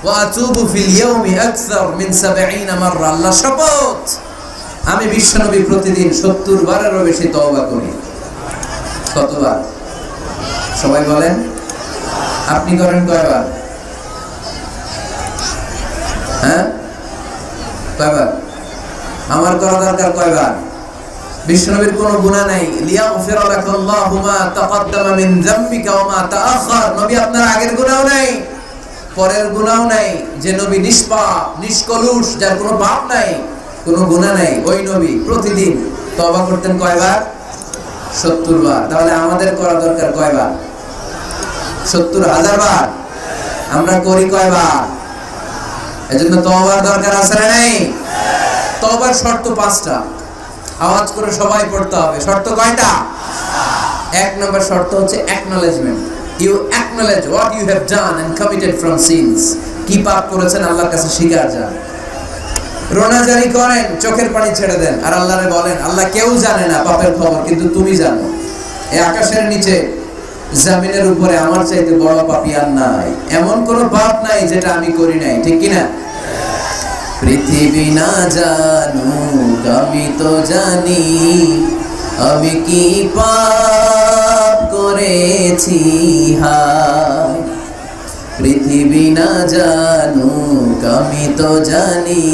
ওয়া আতুবু ফিল ইয়াউমি আকসার মিন 70 মাররা। আল্লাহ শপথ, আমি বিশ্বনবী প্রতিদিন 70 বারেরও বেশি তওবা করি। কতবার? সবাই বলেন, আপনি করেন কয়বার? হ্যাঁ, কয়বার? আমার করা দরকার কয়বার? বিশ্বনবীর কোনো গুনাহ নাই। লিয়াগফির লাকাল্লাহু মা তাকদ্দামা মিন যামবিকা ওয়া মা তাআখার। নবী আপনার আগের গুনাহও নাই, পরের গুনাহও নাই। যে নবী নিষ্পাপ, নিষ্কলুষ, যার কোনো পাপ নাই, কোনো গুনাহ নাই, ওই নবী প্রতিদিন তওবা করতেন কয়বার? 70 বার। তাহলে আমাদের করা দরকার কয়বার? 70,000 বার। আমরা করি কয়বার? এজন্য তওবার দরকার আছে না নাই? তওবার শর্ত 5টা। আওয়াজ করে সবাই পড়তে হবে। শর্ত কয়টা? 1 নম্বর শর্ত হচ্ছে acknowledgement. You acknowledge what you have done and committed from sins. কি পাপ করেছেন আল্লাহর কাছে স্বীকার যান। রোনাজারি করেন, চোখের পানি ছেড়ে দেন, আর আল্লাহরে বলেন, আল্লাহ কেউ জানে না পাপের খবর, কিন্তু তুমি জানো। এই আকাশের নিচে, জমিনের উপরে আমার চাইতে বড় পাপী আর নাই। এমন কোন পাপ নাই যেটা আমি করি নাই, ঠিক কি না? পৃথিবী না জানুক আমি তো জানি আমি কি পাপ করেছি হায় পৃথিবী না জানুক আমি তো জানি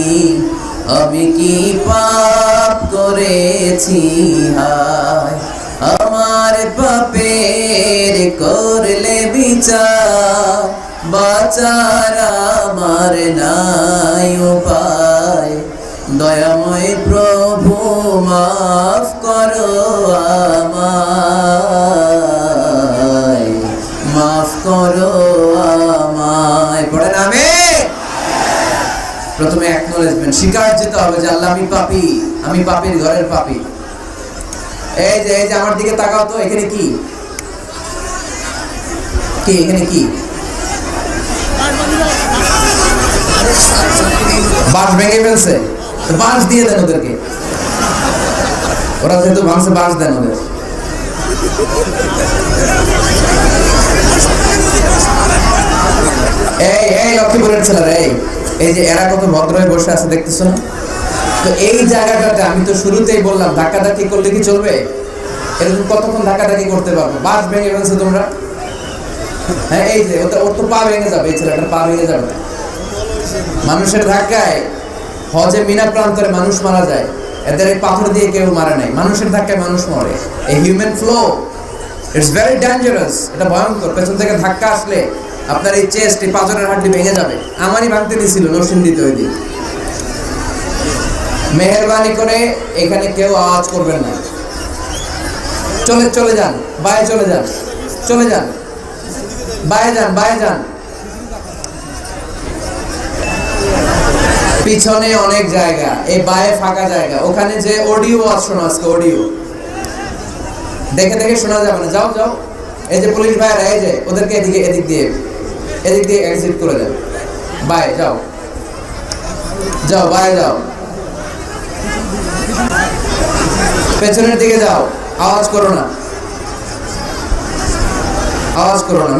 আমি কি পাপ করেছি হায় আমার পাপের করলে বিচার বাঁচার আমার নাই উপায় দয়াময় প্রভু মাফ করো আমায় মাফ করো আমায় পড়েন আমিন। প্রথমে অ্যাকনলেজমেন্ট, স্বীকার যেতে হবে যে আল্লাহ আমি পাপী, আমি পাপীর ঘরের পাপী। এই যে আমার দিকে তাকাও তো, এখানে কি কি এখানে কি বাঁশ ভেঙে ফেলছে, বাঁশ দিয়ে দেন ওদেরকে, ওরা যেহেতু ভাঙছে বাঁশ দেন ওদের। এই লক্ষ্মীপুরের ছেলেরা, এই যে এরা কত ভদ্র হয়ে বসে আছে দেখতেছো না? তো এই জায়গাটাতে আমি তো শুরুতেই বললাম ধাক্কাধাক্কি করলে কি চলবে? এরকম কতক্ষণ ধাক্কাধাক্কি করতে পারবো? বাঁশ ভেঙে ফেলছে তোমরা। হ্যাঁ, এই যে ওর তো পা ভেঙে যাবে, এই ছেলেটার পা ভেঙে যাবে। মানুষের ধাক্কায় হজে মিনা প্রান্তরে মানুষ মারা যায়, এদের এই পাথর দিয়ে কেউ মারে নাই, মানুষের ধাক্কায় মানুষ মরে। এই human flow, it's very dangerous, এটা ভয়ঙ্কর। পেছন থেকে ধাক্কা আসলে আপনার এই চেস্ট, এই পাঁজরের হাড্ডি ভেঙে যাবে। আমারই ভাঙতে দিয়েছিল নরসিংদীতে ওই দিন। মেহেরবানি করে এখানে কেউ আওয়াজ করবেন না, চলে যান, বাইরে চলে যান, বাইরে যান। পিছনে অনেক জায়গা, এই বাইরে ফাঁকা জায়গা, ওখানে যে অডিও শোনা, আজকে অডিও দেখে শোনা যাবে না। যাও, এই যে পুলিশ ভাইরা, এই যে ওদেরকে এদিক দিয়ে এক্সিট করে দেন। বাইরে যাও, বাইরে যাও, পেছনের দিকে যাও, আওয়াজ করো না,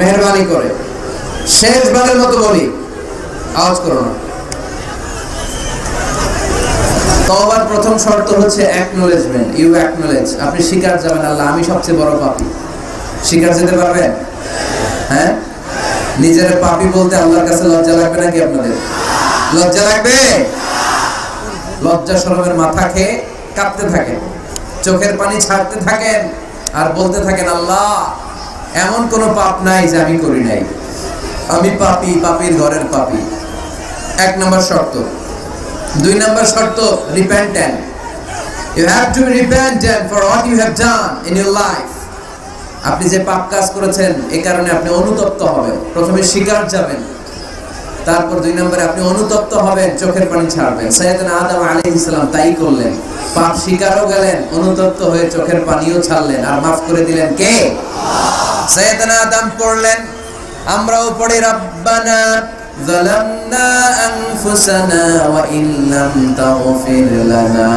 মেহেরবানি করে শেষবারের মতো বলি, আওয়াজ করো না। তওবার প্রথম শর্ত হচ্ছে অ্যাকনলেজমেন্ট, ইউ অ্যাকনলেজ, আপনি স্বীকার যাবেন আল্লাহ আমি সবচেয়ে বড় পাপী। স্বীকার যেতে পারবেন? হ্যাঁ, নিজের পাপী বলতে আল্লাহর কাছে লজ্জা লাগবে নাকি? আপনাদের লজ্জা লাগবে? লজ্জা শরমের মাথা খেয়ে কাঁপতে থাকেন, চোখের পানি ছাড়তে থাকেন, আর বলতে থাকেন আল্লাহ এমন কোনো পাপ নাই যে আমি করি নাই, আমি পাপী, পাপীর ঘরের পাপী। 1 নম্বর শর্ত। 2 নম্বর শর্ত, repentant. You have to be repentant for what you have done in your life. আপনি যে পাপ কাজ করেছেন এই কারণে আপনি অনুতপ্ত হবেন। প্রথমে স্বীকার যাবেন, তারপর 2 নম্বরে আপনি অনুতপ্ত হবেন, চোখের পানি ছাড়বেন। সাইয়েদনা আদম আলাইহিস সালাম তাই করলেন, পাপ স্বীকারও গেলেন, অনুতপ্ত হয়ে চোখের পানিও ছাড়লেন, আর মাফ করে দিলেন কে? সাইয়েদনা আদম পড়লেন, আমরাও পড়ি রব্বানা যালামনা আনফুসানা ওয়া ইন লাম তাগফির লানা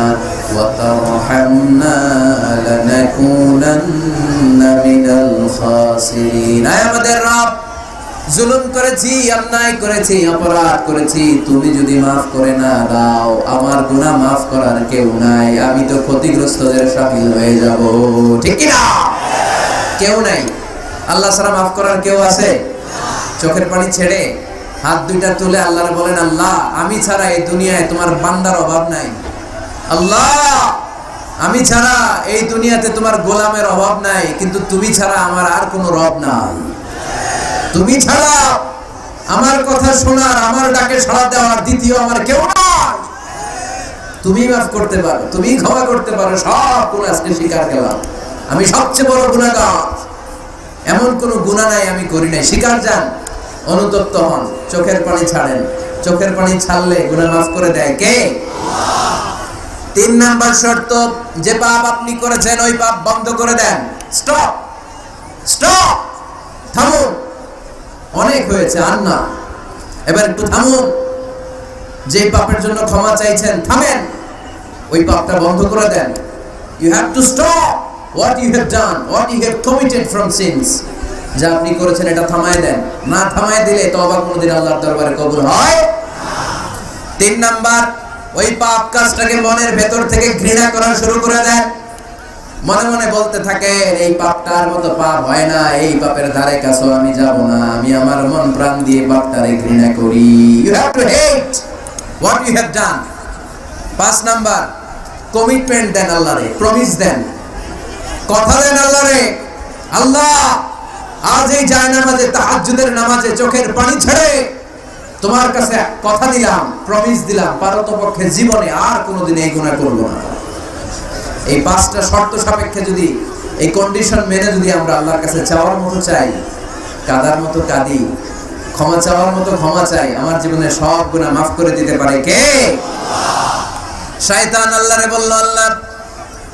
ওয়া তারহামনা লানাকুনান্না মিনাল খাসিরিন। আয় আমাদের রব, জুলুম করেছি, অন্যায় করেছি, অপরাধ করেছি, তুমি যদি মাফ করে না দাও আমার গুনাহ মাফ করার কেউ নাই, আমি তো ক্ষতিগ্রস্তদের শামিল হয়ে যাব। ঠিক কি না? কেউ নাই, আল্লাহ ছাড়া মাফ করার কেউ আছে? চোখের পানি ছেড়ে হাত দুইটা তুলে আল্লাহরে বলেন, আল্লাহ আমি ছাড়া এই দুনিয়ায় তোমার বান্দার অভাব নাই, আল্লাহ আমি ছাড়া এই দুনিয়াতে তোমার গোলামের অভাব নাই, কিন্তু তুমি ছাড়া আমার আর কোনো রব নাই, তুমি ছাড়া আমার কথা শোনার, আমার ডাকে সাড়া দেওয়ার দ্বিতীয় আমার কেউ নাই। তুমি মাফ করতে পারো, তুমি ক্ষমা করতে পারো, সব গুনাহ আজকে স্বীকার করলাম, আমি সবচেয়ে বড় গুনাহগার, এমন কোনো গুনাহ নাই আমি করি নাই। স্বীকার যান, অনুতপ্ত হন, চোখের পানি ছাড়েন, চোখের পানি ছাড়লে গুনাহ মাফ করে দেয় কে? আল্লাহ। 3 নাম্বার শর্ত, যে পাপ আপনি করেছেন ওই পাপ বন্ধ করে দেন। স্টপ, থামুন, অনেক হয়েছে আর না, এবার একটু থামুন। যে পাপের জন্য ক্ষমা চাইছেন থামেন, ওই পাপটা বন্ধ করে দেন। You have to stop what you have done, what you have committed from sins. যা আপনি করেছেন এটা থামায় দেন, না থামায় দিলে তওবা কোনোদিন আল্লাহর দরবারে কবুল হয় না। 3 নাম্বার, ওই পাপ কাজটাকে মনের ভেতর থেকে ঘৃণা করা শুরু করে দেয়। মনে মনে বলতে থাকে এই পাপটার মতো পাপ হয় না, এই পাপের ধারে কাছেও আমি যাব না, আমি আমার মন প্রাণ দিয়ে পাপটারে ঘৃণা করি। You have to hate what you have done. 5 number, commitment দেন আল্লাহরে, প্রমিস দেন, কথা দেন আল্লাহরে, আল্লাহ আজ এই জায়নামাজে তাহাজ্জুদের নামাজে চোখের পানি ছেড়ে তোমার কাছে কথা দিলাম, প্রমিস দিলাম, পারতপক্ষে জীবনে আর কোনোদিন এই গুনাহ করব না। এই 5টা শর্ত সাপেক্ষে যদি এই কন্ডিশন মেনে যদি আমরা আল্লাহর কাছে চাওয়ার মতো চাই, কাদার মতো কাঁদি, ক্ষমা চাওয়ার মতো ক্ষমা চাই, আমার জীবনে সব গুনাহ মাফ করে দিতে পারে কে? শয়তান আল্লাহরে বলল, আল্লাহ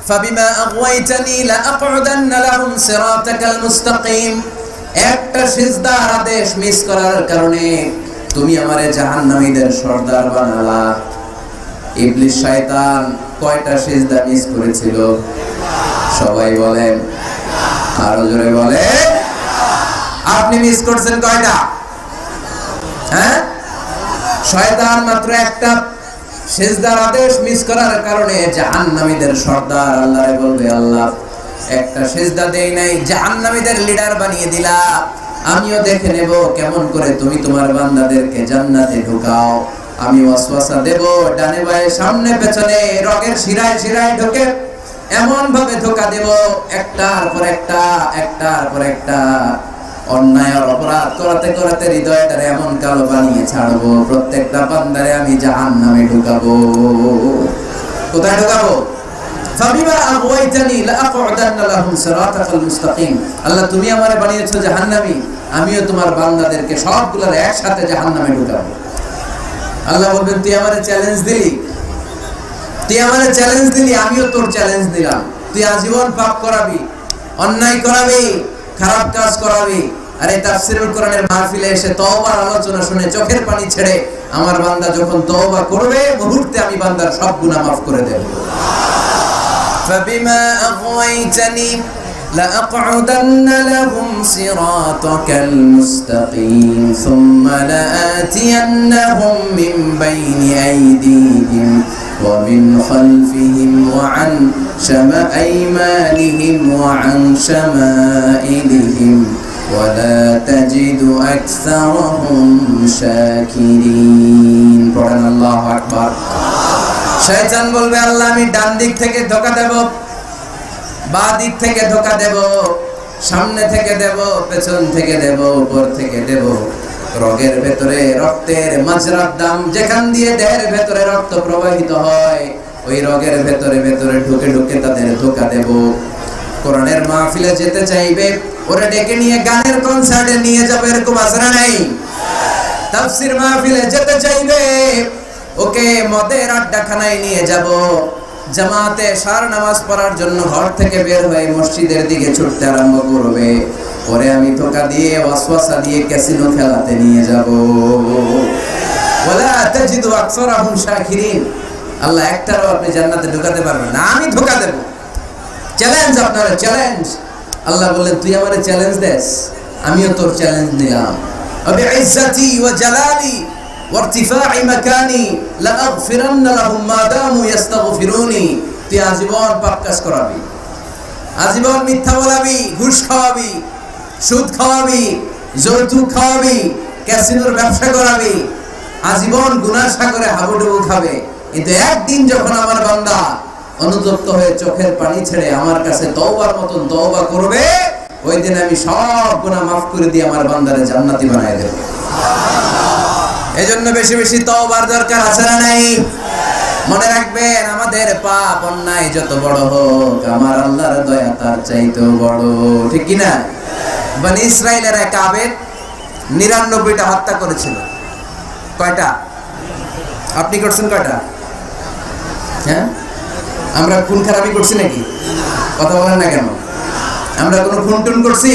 ফাবিমা আগওয়াইতানি লাআকউদান্না লাহুম সিরাতাকাল মুস্তাকিম। একটা সিজদার আদেশ মিস করার কারণে তুমি আমারে জাহান্নামীদের সর্দার বানালা। ইবলিস শয়তান কয়টা সিজদা মিস করেছিল? সবাই বলেন, আরো জোরে বলেন। আপনি মিস করছেন কয়টা? হ্যাঁ, শয়তান মাত্র একটা সিজদার আদেশ মিস করার কারণে জাহান্নামীদের সর্দার আল্লাহরে বলবে, আল্লাহ একটা সিজদা দেই নাই, জাহান্নামীদের লিডার বানিয়ে দিলা, আমিও দেখে নেব কেমন করে তুমি তোমার বান্দাদেরকে জান্নাতে ঢুকাও। আমি ওয়াসওয়াসা দেব, ডানে বায়ে সামনে পেছনে রগের শিরায় শিরায় ঢোকে, এমন ভাবে ধোঁকা দেব, একটার পর একটা, একটার পর একটা অন্যায় আর অপরাধ করাতে করাতে হৃদয়টারে এমন কালো বানিয়ে ছাড়বো, প্রত্যেকটা বান্দারে আমি জাহান্নামে ঢুকাবো। কোথায় ঢুকাবো? ফাবিমা আগওয়াইতানি লাআকউদান্না লাহুম সিরাতাকাল মুস্তাকিম। আল্লাহ তুমি আমারে বানিয়েছো জাহান্নামী, আমিও তোমার বান্দাদেরকে সবগুলোর একসাথে জাহান্নামে ঢুকাবো। আল্লাহ বলবেন, তুই আমারে চ্যালেঞ্জ দিলি, তুই আমারে চ্যালেঞ্জ দিলি, আমিও তোর চ্যালেঞ্জ দিলাম। তুই আজীবন পাপ করাবি, অন্যায় করাবি, খারাপ কাজ করাবি, আর এই তাফসীরুল কোরআনের মাহফিলে এসে তওবার আলোচনা শুনে চোখের পানি ছেড়ে আমার বান্দা যখন তওবা করবে, মুহূর্তে আমি বান্দার সব গুনাহ মাফ করে দেব। ফাবিমা আগওয়াইতানি লাআকউদান্না লাহুম সিরাতাকাল মুস্তাকিম সুম্মা লাআতিয়ান্নাহুম মিন বাইনি আইদিহিম ওয়া মিন খালফিহিম ওয়া আন শামাআইমানিহিম ওয়া আন শামাইলিহিম ওয়া লা তাজিদু আকসারাহুম শাকিরিন। পড়েন আল্লাহু আকবার। শয়তান বলবে, আল্লাহ আমি ডান দিক থেকে ধোঁকা দেব, বাঁ দিক থেকে ধোঁকা দেব, সামনে থেকে দেব, পেছন থেকে দেব, উপর থেকে দেব, রগের ভেতরে রক্তের মাজরার দাম, যেখান দিয়ে দেহের ভেতরে রক্ত প্রবাহিত হয়, ওই রগের ভেতরে ভেতরে ঢুকে ঢুকে তাদের ধোঁকা দেব। কোরআনের মাহফিলে যেতে চাইবে ওরা ডেকে নিয়ে গানের কনসার্টে নিয়ে যাবে, এরকম আসরা নাই? তাফসীর মাহফিলে যেতে চাইবে ওকে মদের আড্ডাখানায় নিয়ে যাব, জামাতে সার নামাজ পড়ার জন্য ঘর থেকে বের হয়ে মসজিদের দিকে ছুটতে আরম্ভ করবে, পরে আমি ধোঁকা দিয়ে ওয়াসওয়াসা দিয়ে ক্যাসিনো খেলাতে নিয়ে যাব। ওয়ালা তাজিদু আকসারাহুম শাকিরিন। আল্লাহ একটারও আপনি জান্নাতে ঢোকাতে পারবেন না, আমি ধোঁকা দেব। চ্যালেঞ্জ, আপনারা চ্যালেঞ্জ। আল্লাহ বললেন, তুই আমারে চ্যালেঞ্জ দেস, আমিও তোর চ্যালেঞ্জ নিলাম। আবি ইজ্জতি ওয়া জালালি ওয়ারতিফাই মাকানি লাআগফিরান্না লাহুম মা দামু ইস্তাগফিরুনি। তুই আজীবন পাপ কাজ করাবি, আজীবন মিথ্যা বলাবি, ঘুষ খাওয়াবি, সুদ খাওয়াবি, যৌতুক খাওয়াবি, ক্যাসিনোর ব্যবসা করাবি, আজীবন গুনাহ সাগরে হাবুডুবু খাবে। কিন্তু একদিন যখন আমার বান্দা অনুতপ্ত হয়ে চোখের পানি ছেড়ে আমার কাছে তওবার মতন তওবা করবে, ওই দিন আমি সব গুনাহ মাফ করে দিয়ে আমার বান্দারে জান্নাতি বানায় দেব। এজন্য বেশি বেশি তওবার দরকার আছে না নাই? মনে রাখবেন, আমাদের পাপ অন্যায় যত বড় হোক, আমার আল্লাহর দয়া তার চাইতেও বড়, ঠিক কি না? বনি ইসরাইলের এক আবেদ 99টা হত্যা করেছিল। কয়টা? আপনি করছেন কয়টা? হ্যাঁ, আমরা খুন খারাপি করছি নাকি? কথা বলেন না কেন? আমরা কোনো খুন টুন করছি?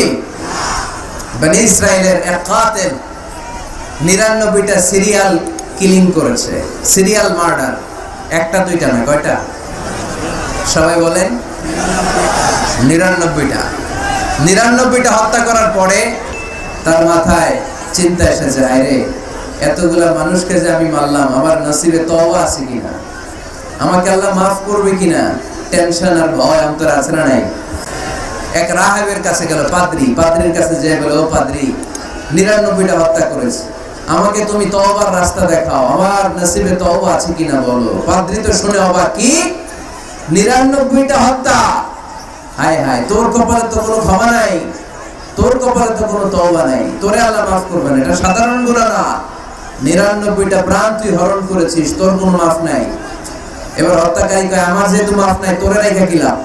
বনি ইসরাইলের এক কাতিল 99টা সিরিয়াল কিলিং করেছে, সিরিয়াল মার্ডার। একটা দুইটা না, কয়টা? সবাই বলেন 99টা। 99টা হত্যা করার পরে তার মাথায় চিন্তা এসেছে, আরে এতগুলা মানুষকে যে আমি মারলাম, আমার নসিবে তওবা আছে কিনা? আমাকে আল্লাহ মাফ করবে কিনা টেনশন আর ভয় অন্তরে আছে না নাই? এক রাহেবের কাছে গেল, পাদ্রির কাছে যে বলে, ও পাদ্রি, 99টা হত্যা করেছে, আমাকে তুমি তওবার রাস্তা দেখাও, আমার নসিবে তওবা আছে কিনা বলো। পাদ্রি তো শুনে অবাক, কি 99টা হত্যা? হায় হায়, তোর কপালে তো কোনো ক্ষমা নাই, তোর কপালে তো কোনো তওবা নাই, তোরে আল্লাহ মাফ করবে না। এটা সাধারণ গুনাহ না, 99টা প্রাণ তুই হরণ করেছিস, তোর কোনো মাফ নাই। এবার হত্যাকারী কয়, আমার যেহেতু মাফ নাই, তোরে রেখে দিলাম,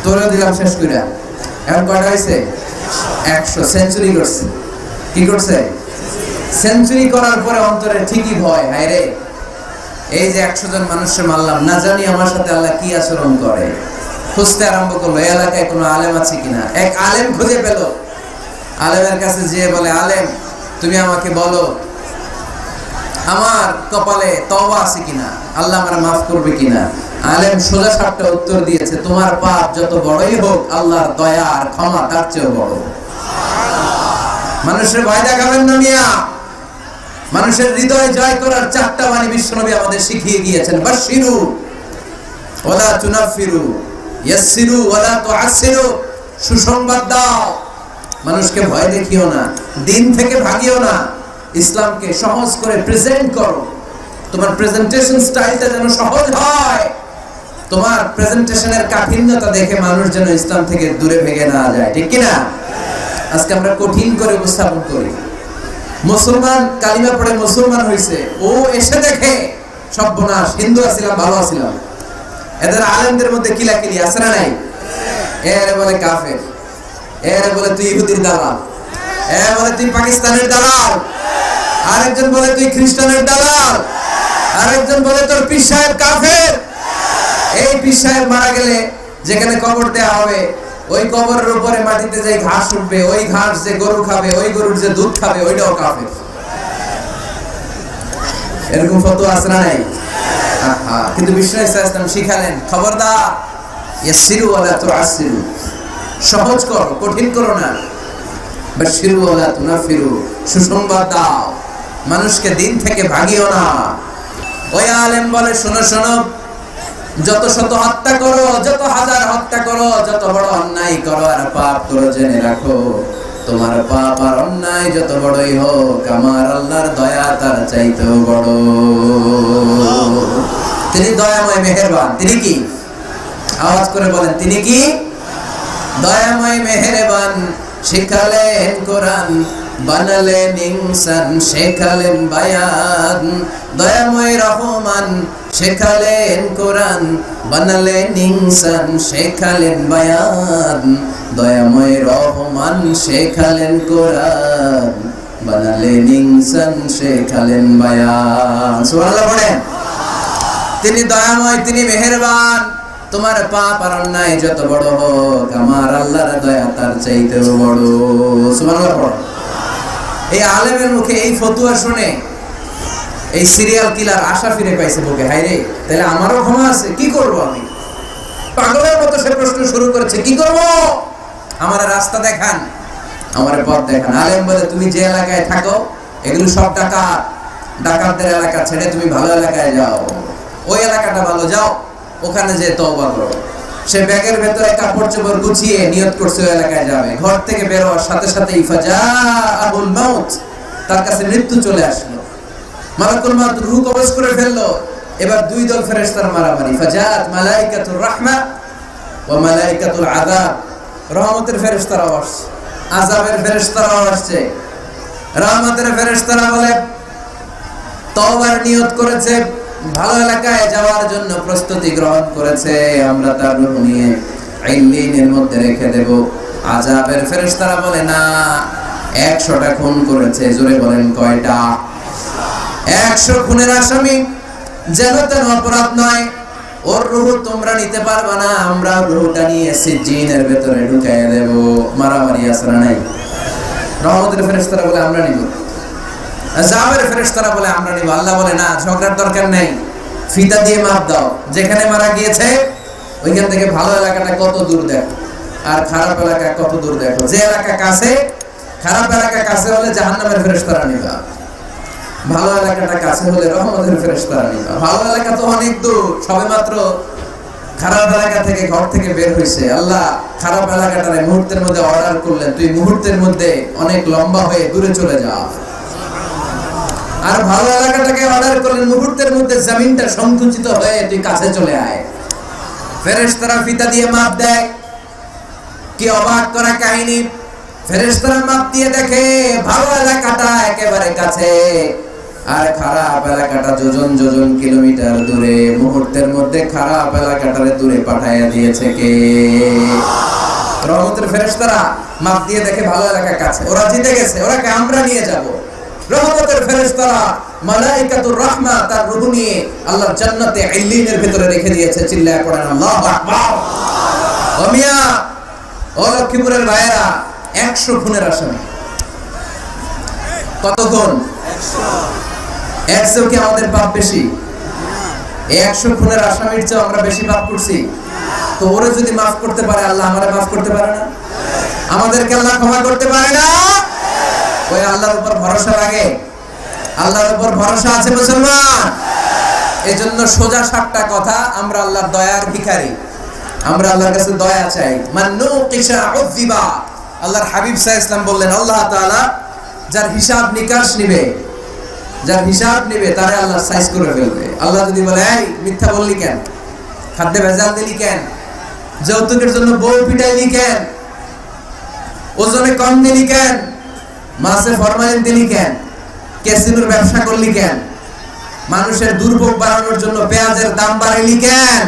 তোরে দিলাম শেষ কইরা। এখন কয়টা হয়েছে? 100। সেঞ্চুরি করছে। কি করছে? সেঞ্চুরি করার পরে অন্তরে ঠিকই ভয়, হায় রে, এই যে 100 জন মানুষকে মারলাম, না জানি আমার সাথে আল্লাহ কি আচরণ করে। খুঁজতে আরম্ভ করলো এই এলাকায় কোনো আলেম আছে কিনা। এক আলেম খুঁজে পেল, আলেমের কাছে যেয়ে বলে, আলেম তুমি আমাকে বলো আমার কপালে তওবা আছে কিনা, আল্লাহ আমার মাফ করবে কিনা। আলেম সোজা সাপটা উত্তর দিয়েছে, তোমার পাপ যত বড়ই হোক, আল্লাহর দয়া আর ক্ষমা তার চেয়েও বড়। মানুষের ভয় দেখাবেন না মিয়া। মানুষের হৃদয় জয় করার 4টা বাণী বিশ্বনবী আমাদের শিখিয়ে গিয়েছেন। বাশিরু ওয়ালা তুনাফিরু, ইয়াসসিরু ওয়ালা তুআসসিরু, সুসংবাদ দাও, মানুষকে ভয় দেখিও না, দিন থেকে ভাগিও না, ইসলামকে সহজ করে প্রেজেন্ট করো। তোমার প্রেজেন্টেশন স্টাইলটা যেন সহজ হয়, তোমার প্রেজেন্টেশনের কাঠিন্যতা দেখে মানুষ যেন ইসলাম থেকে দূরে ভেগে না যায়, ঠিক কি না? আজকে আমরা কঠিন করে উপস্থাপন করি। মুসলমান কালিমা পড়ে মুসলমান হয়েছে, ও এসে দেখে সর্বনাশ, হিন্দু আছিলাম ভালো আছিলাম। এদের আলেমদের মধ্যে কিলাকিলি আছে না নাই? এর বলে কাফের, এর বলে তুই ইহুদির দালাল, এর বলে তুই পাকিস্তানের দালাল, আরেকজন বলে তুই খ্রিস্টানের দালাল, আরেকজন বলে তোর পীর সাহেব কাফের। এই পীর সাহেব মারা গেলে যেখানে কবর দেওয়া হবে, ওই কবরের উপরে মাটিতে যে ঘাস উঠবে, ওই ঘাস যে গরু খাবে, ওই গরুর যে দুধ খাবে, ওইটাও কাফের। এরকম ফতোয়া আছে না নাই? কিন্তু বিষ্ণু ইসলাম শিখালেন, খবরদার, ইয়াসসিরু ওয়ালা তুআসসিরু, সহজ করো, কঠিন করো না। বাশিরু ওয়ালা তুনাফিরু, সুসংবাদ দাও, মানুষকে দিন থেকে ভাগিও না। ওই আলেম বলে, শোনো শোনো, যত শত হত্যা করো, যত হাজার হত্যা করো, যত বড় অন্যায় করো আর পাপ করো, জেনে রাখো তোমার পাপ আর অন্যায় যত বড়ই হোক, আমার আল্লাহর দয়া তার চাইতেও বড়। তিনি দয়াময় মেহেরবান। তিনি কি? আওয়াজ করে বলেন, তিনি কি? দয়াময় মেহেরবান। শিখালেন কোরআন, বানালেন ইনসান, শেখালেন বায়ান। দয়াময় রহমান, শেখালেন কোরআন, বানালেন ইনসান, শেখালেন বায়ান। দয়াময় রহমান, শেখালেন কোরআন, বানালেন ইনসান, শেখালেন বায়ান। সুবহানাল্লাহ পড়েন। তিনি দয়াময়, তিনি মেহেরবান। তোমার পাপ আর অন্যায় যত বড় হোক, আমার আল্লাহর দয়া তার চাইতেও বড়। সুবহানাল্লাহ পড়েন। এই আলেমের মুখে এই ফতুয়া শুনে এই সিরিয়াল কিলার আশা ফিরে পাইছে বুকে, হায় রে, তাহলে আমারও ক্ষমা আছে, কি করব আমি? পাগলের মতো সে প্রশ্ন শুরু করেছে, কি করব? আমার রাস্তা দেখান, আমার পথ দেখান। আলেম বলে, তুমি যে এলাকায় থাকো এগুলো সব ডাকাতদের এলাকা ছেড়ে তুমি ভালো এলাকায় যাও, ওই এলাকাটা ভালো, যাও ওখানে যে তওবা করো। সে ব্যাগের ভেতরে কাপড় চোপড় গুছিয়ে নিয়ত করছে ওই এলাকায় যাবে। ঘর থেকে বের হওয়ার সাথে সাথে ফাজাআহুল মাউত, তার কাছে মৃত্যু চলে আসলো। মালাকুল মাউত রূহ কবজ করে ফেললো। এবার দুই দল ফেরেশতার মারামারি। ফাজাআত মালাইকাতুর রাহমা ওয়া মালাইকাতুল আযাব। রহমতের ফেরেশতারাও আসছে, আযাবের ফেরেশতারাও আসছে। রহমতের ফেরেশতারা বলে, তওবার নিয়ত করেছে, ভালো এলাকায় যাওয়ার জন্য প্রস্তুতি গ্রহণ করেছে, আমরা তার রূহ নিয়ে ইল্লিনের মধ্যে রেখে দেব। আযাবের ফেরেশতারা বলে, না, 100টা খুন করেছে। জোরে বলেন, কয়টা? 100 খুনের আসামি, যেন তেন অপরাধ নয়, ওর রূহ তোমরা নিতে পারবে না, আমরা রূহটা নিয়ে সিজ্জিনের ভেতরে ঢুকাইয়ে দেব। মারামারি আছে না নাই? রহমতের ফেরেশতারা বলে, আমরা নিব। আযাবের ফেরেশতারা বলে, আমরা নিব। আল্লাহ বলে, না, ঝগড়ার দরকার নেই, ফিতা দিয়ে মাপ দাও। যেখানে মারা গিয়েছে ওইখান থেকে ভালো এলাকাটা কত দূর দেখো, আর খারাপ এলাকা কত দূর দেখো। যে এলাকা কাছে, খারাপ এলাকা কাছে হলে জাহান্নামের ফেরেশতারা নিবা। ভালো এলাকাটা কাছে হলে রহমতের ফেরেশতারা নিবা। ভালো এলাকা তো অনেক দূর, সবেমাত্র খারাপ এলাকা থেকে ঘর থেকে বের হইছে, আল্লাহ খারাপ এলাকাটারে মুহূর্তের মধ্যে অর্ডার করলেন, তুই মুহূর্তের মধ্যে অনেক লম্বা হয়ে দূরে চলে যা। আর ভালো এলাকাটাকে অর্ডার করলেন, মুহূর্তের মধ্যে জমিনটা সংকুচিত হয়ে তুই কাছে চলে আয়। ফেরেশতারা ফিতা দিয়ে মাপ দেয়। কি অবাক করা কাহিনী! ফেরেশতারা মাপ দিয়ে দেখে ভালো এলাকাটা একেবারে কাছে, আর খারাপ এলাকাটা যোজন যোজন কিলোমিটার দূরে। মুহূর্তের মধ্যে খারাপ এলাকাটারে দূরে পাঠাইয়া দিয়েছে কে? রহমতের ফেরেশতারা মাপ দিয়ে দেখে ভালো এলাকা কাছে, ওরা জিতে গেছে, ওরাকে আমরা নিয়ে যাব। রহমতের ফেরেশতারা মালাইকাতুর রাহমা তার রূহ নিয়ে আল্লাহর জান্নাতে ইল্লিনের ভিতরে রেখে দিয়েছে। চিল্লায়া পড়েন আল্লাহু আকবার। ও মিয়া, ও লক্ষ্মীপুরের ভাইয়েরা, 100 খুনের আসামি। কত খুন? 100 কি আমাদের পাপ বেশি? 100 খুনের আসামির চেয়ে আমরা বেশি পাপ করছি। তো ওরে যদি মাফ করতে পারে আল্লাহ, আমারে মাফ করতে পারে না? আমাদেরকে আল্লাহ ক্ষমা করতে পারে না? ওই আল্লাহর উপর ভরসা লাগে? আল্লাহর উপর ভরসা আছে মুসলমান? এজন্য সোজা সাপটা কথা, আমরা আল্লাহর দয়ার ভিখারি, আমরা আল্লাহর কাছে দয়া চাই। মান্নু কিশা উযিবা। আল্লাহর হাবিব সাল্লাল্লাহু আলাইহি ওয়াসাল্লাম বললেন, আল্লাহ তাআলা যার হিসাব নিকাশ নিবে, যার হিসাব নিবে তারে আল্লাহ সাইজ করে ফেলবে। আল্লাহ যদি বলে, এই মিথ্যা বললি কেন, খাদ্যে ভেজাল দিলি কেন, যৌতুকের জন্য বউ পিটাইলি কেন, ওজনে কম দিলি কেন, মাছে ফরমালিন দিলি কেন, ক্যাসিনোর ব্যবসা করলি কেন, মানুষের দুর্ভোগ বাড়ানোর জন্য পেঁয়াজের দাম বাড়াইলি কেন,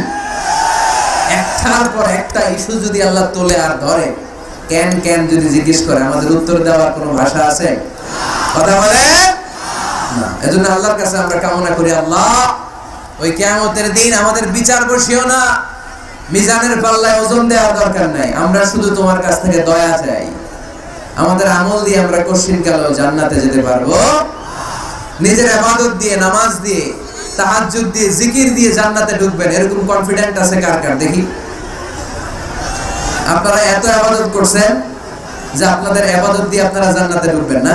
একটার পর একটা ইস্যু যদি আল্লাহ তোলে আর ধরে, কেন কেন যদি জিজ্ঞেস করে, আমাদের উত্তর দেওয়ার কোনো ভাষা আছে? কথা বলে না। এজন্য আল্লাহর কাছে আমরা কামনা করি, আল্লাহ ওই কিয়ামতের দিন আমাদের বিচার বসিও না, মিজানের পাল্লায় ওজন দেওয়ার দরকার নাই, আমরা শুধু তোমার কাছ থেকে দয়া চাই। আমাদের আমল দিয়ে আমরা কঠিন কালেও জান্নাতে যেতে পারবো। নিজের ইবাদত দিয়ে, নামাজ দিয়ে, তাহাজ্জুদ দিয়ে, জিকির দিয়ে জান্নাতে ঢুকবেন, এরকম কনফিডেন্ট আছে কার কার? দেখি। আপনারা এত ইবাদত করছেন যে আপনাদের ইবাদত দিয়ে আপনারা জান্নাতে ঢুকবেন না?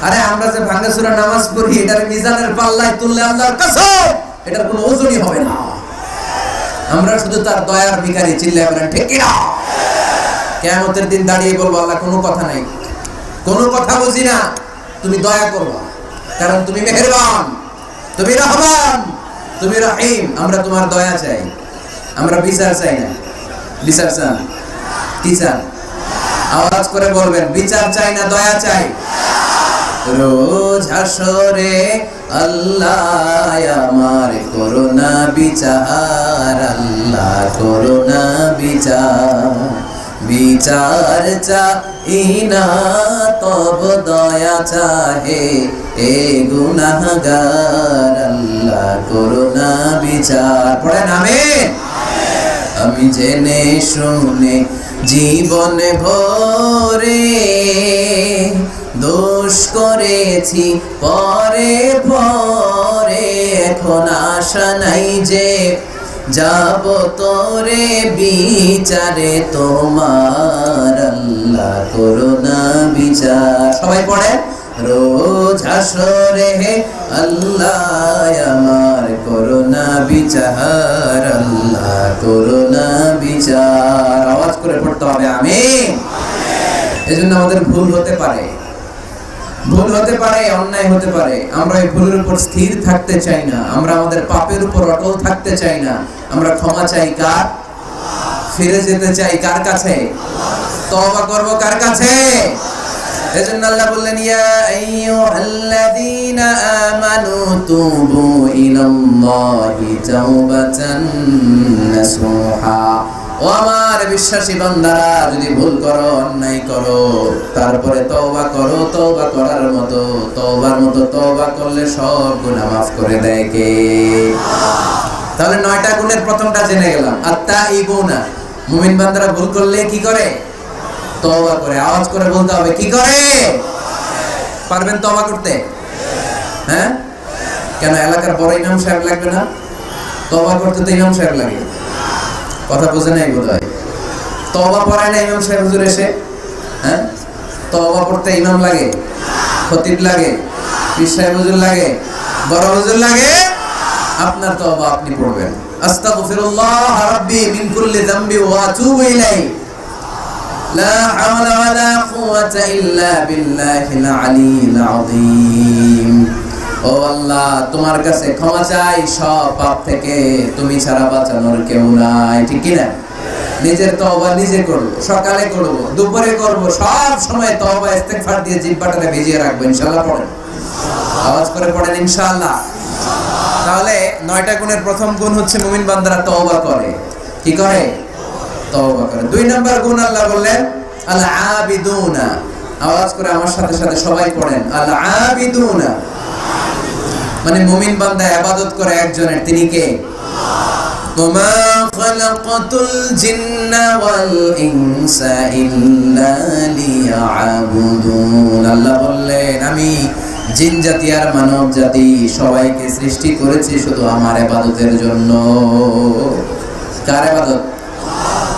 আরে আমরা যে ভাঙাচোরা নামাজ পড়ি, এটার মিজানের পাল্লায় তুললে আল্লাহর কসম এটার কোনো ওজনই হবে না। আমরা শুধু তার দয়ার ভিখারি। চিল্লায় বলেন ঠিক কি না? কিয়ামতের দিন দাঁড়িয়ে বলবো, আল্লাহ কোনো কথা নাই, কোনো কথা বুঝি না, তুমি দয়া করবা, কারণ তুমি মেহেরবান, তুমি রহমান, তুমি রহিম। আমরা তোমার দয়া চাই, আমরা বিচার চাই না। বিচার চান? কি চান? আওয়াজ করে বলবেন, বিচার চাই না দয়া চাই। রোজ হাসরে আল্লাহ আমার করুণা বিচার, আল্লাহ করুণা বিচার, বিচার চাই না তব দয়া চাহে এ গুনাহগার, আল্লাহ করুণা বিচার। পড়েন আমিন। আমি জেনে শুনে জীবনে ভরে দোষ করেছি পরে পরে, এখন আশা নাই যে যাব তোরে বিচারে তোমার, আল্লাহ করুণা বিচার। সবাই পড়ে, রোজ হাসরে আল্লাহ আমার করুণা বিচার, আল্লাহ করুণা বিচার। আওয়াজ করে পড়তে হবে আমিন। এজন্য আমাদের ভুল হতে পারে, ভুল হতে পারে, অন্যায় হতে পারে, আমরা এই ভুলের উপর স্থির থাকতে চাই না, আমরা আমাদের পাপের উপর অটল থাকতে চাই না। আমরা ক্ষমা চাই কার? ফিরে যেতে চাই কার কাছে? তওবা করব কার কাছে? এজন্য আল্লাহ বললেন, ইয়া আইয়ুহাল্লাযীনা আমানু তুবু ইলাল্লাহি তাওবাতান নাসুহা। ও আমার বিশ্বাসী বান্দারা, যদি ভুল করো, অন্যায় করো, তারপরে তওবা করো, তওবা করার মতো, তওবার মতো তওবা করলে সব গুনাহ মাফ করে দেয় কে? তাহলে 9টা গুণের প্রথমটা জেনে গেলাম, আত-তাইবুনা। মুমিন বান্দারা ভুল করলে কি করে? তওবা করে। আওয়াজ করে বলতে হবে, কি করে? পারবেন তওবা করতে? হ্যাঁ? কেন এলাকার বড় ইমাম সাহেব লাগবে না? তওবা করতে তো ইমাম সাহেব লাগে। কথা বুঝে নাই বোধহয়। তওবা পড়ায় না ইমাম সাহেব হুজুর এসে? হ্যাঁ, তওবা পড়তে ইমাম লাগে, খতিব লাগে, পীর সাহেব হুজুর লাগে, বড় হুজুর লাগে, আপনার তওবা আপনি পড়বেন। আস্তাগফিরুল্লাহ রাব্বি মিন কুল্লি যামবি ওয়া আতুবু ইলাইহি লা হাওলা ওয়ালা কুওয়াতা ইল্লা বিল্লাহিল আলিয়্যিল আযীম। ও আল্লাহ, তোমার কাছে ক্ষমা চাই সব পাপ থেকে, তুমি ছাড়া বাঁচানোর কেউ নাই। ঠিক কি না? নিজের তওবা নিজে করব, সকালে করব, দুপুরে করব, সব সময় তওবা ইস্তেগফার দিয়ে জিহ্বাটাকে ভিজিয়ে রাখবো ইনশাআল্লাহ। পড়েন, আওয়াজ করে পড়েন ইনশাআল্লাহ। তাহলে 9টা গুণের প্রথম গুণ হচ্ছে মুমিন বান্দারা তওবা করে। কি করে? তওবা করে। 2 নম্বর গুণ আল্লাহ বললেন আল আবিদুনা। আওয়াজ করে আমার সাথে সাথে সবাই পড়েন আল আবিদুনা। মানে মুমিন বান্দা ইবাদত করে একজনের, তিনি কে? ওমা খালাকাতুল জিন্না ওয়াল ইনসা ইল্লা লিয়াবুদুন। আল্লাহ বললেন আমি জিন জাতি আর মানব জাতি সবাইকে সৃষ্টি করেছি শুধু আমার ইবাদতের জন্য। কার ইবাদত?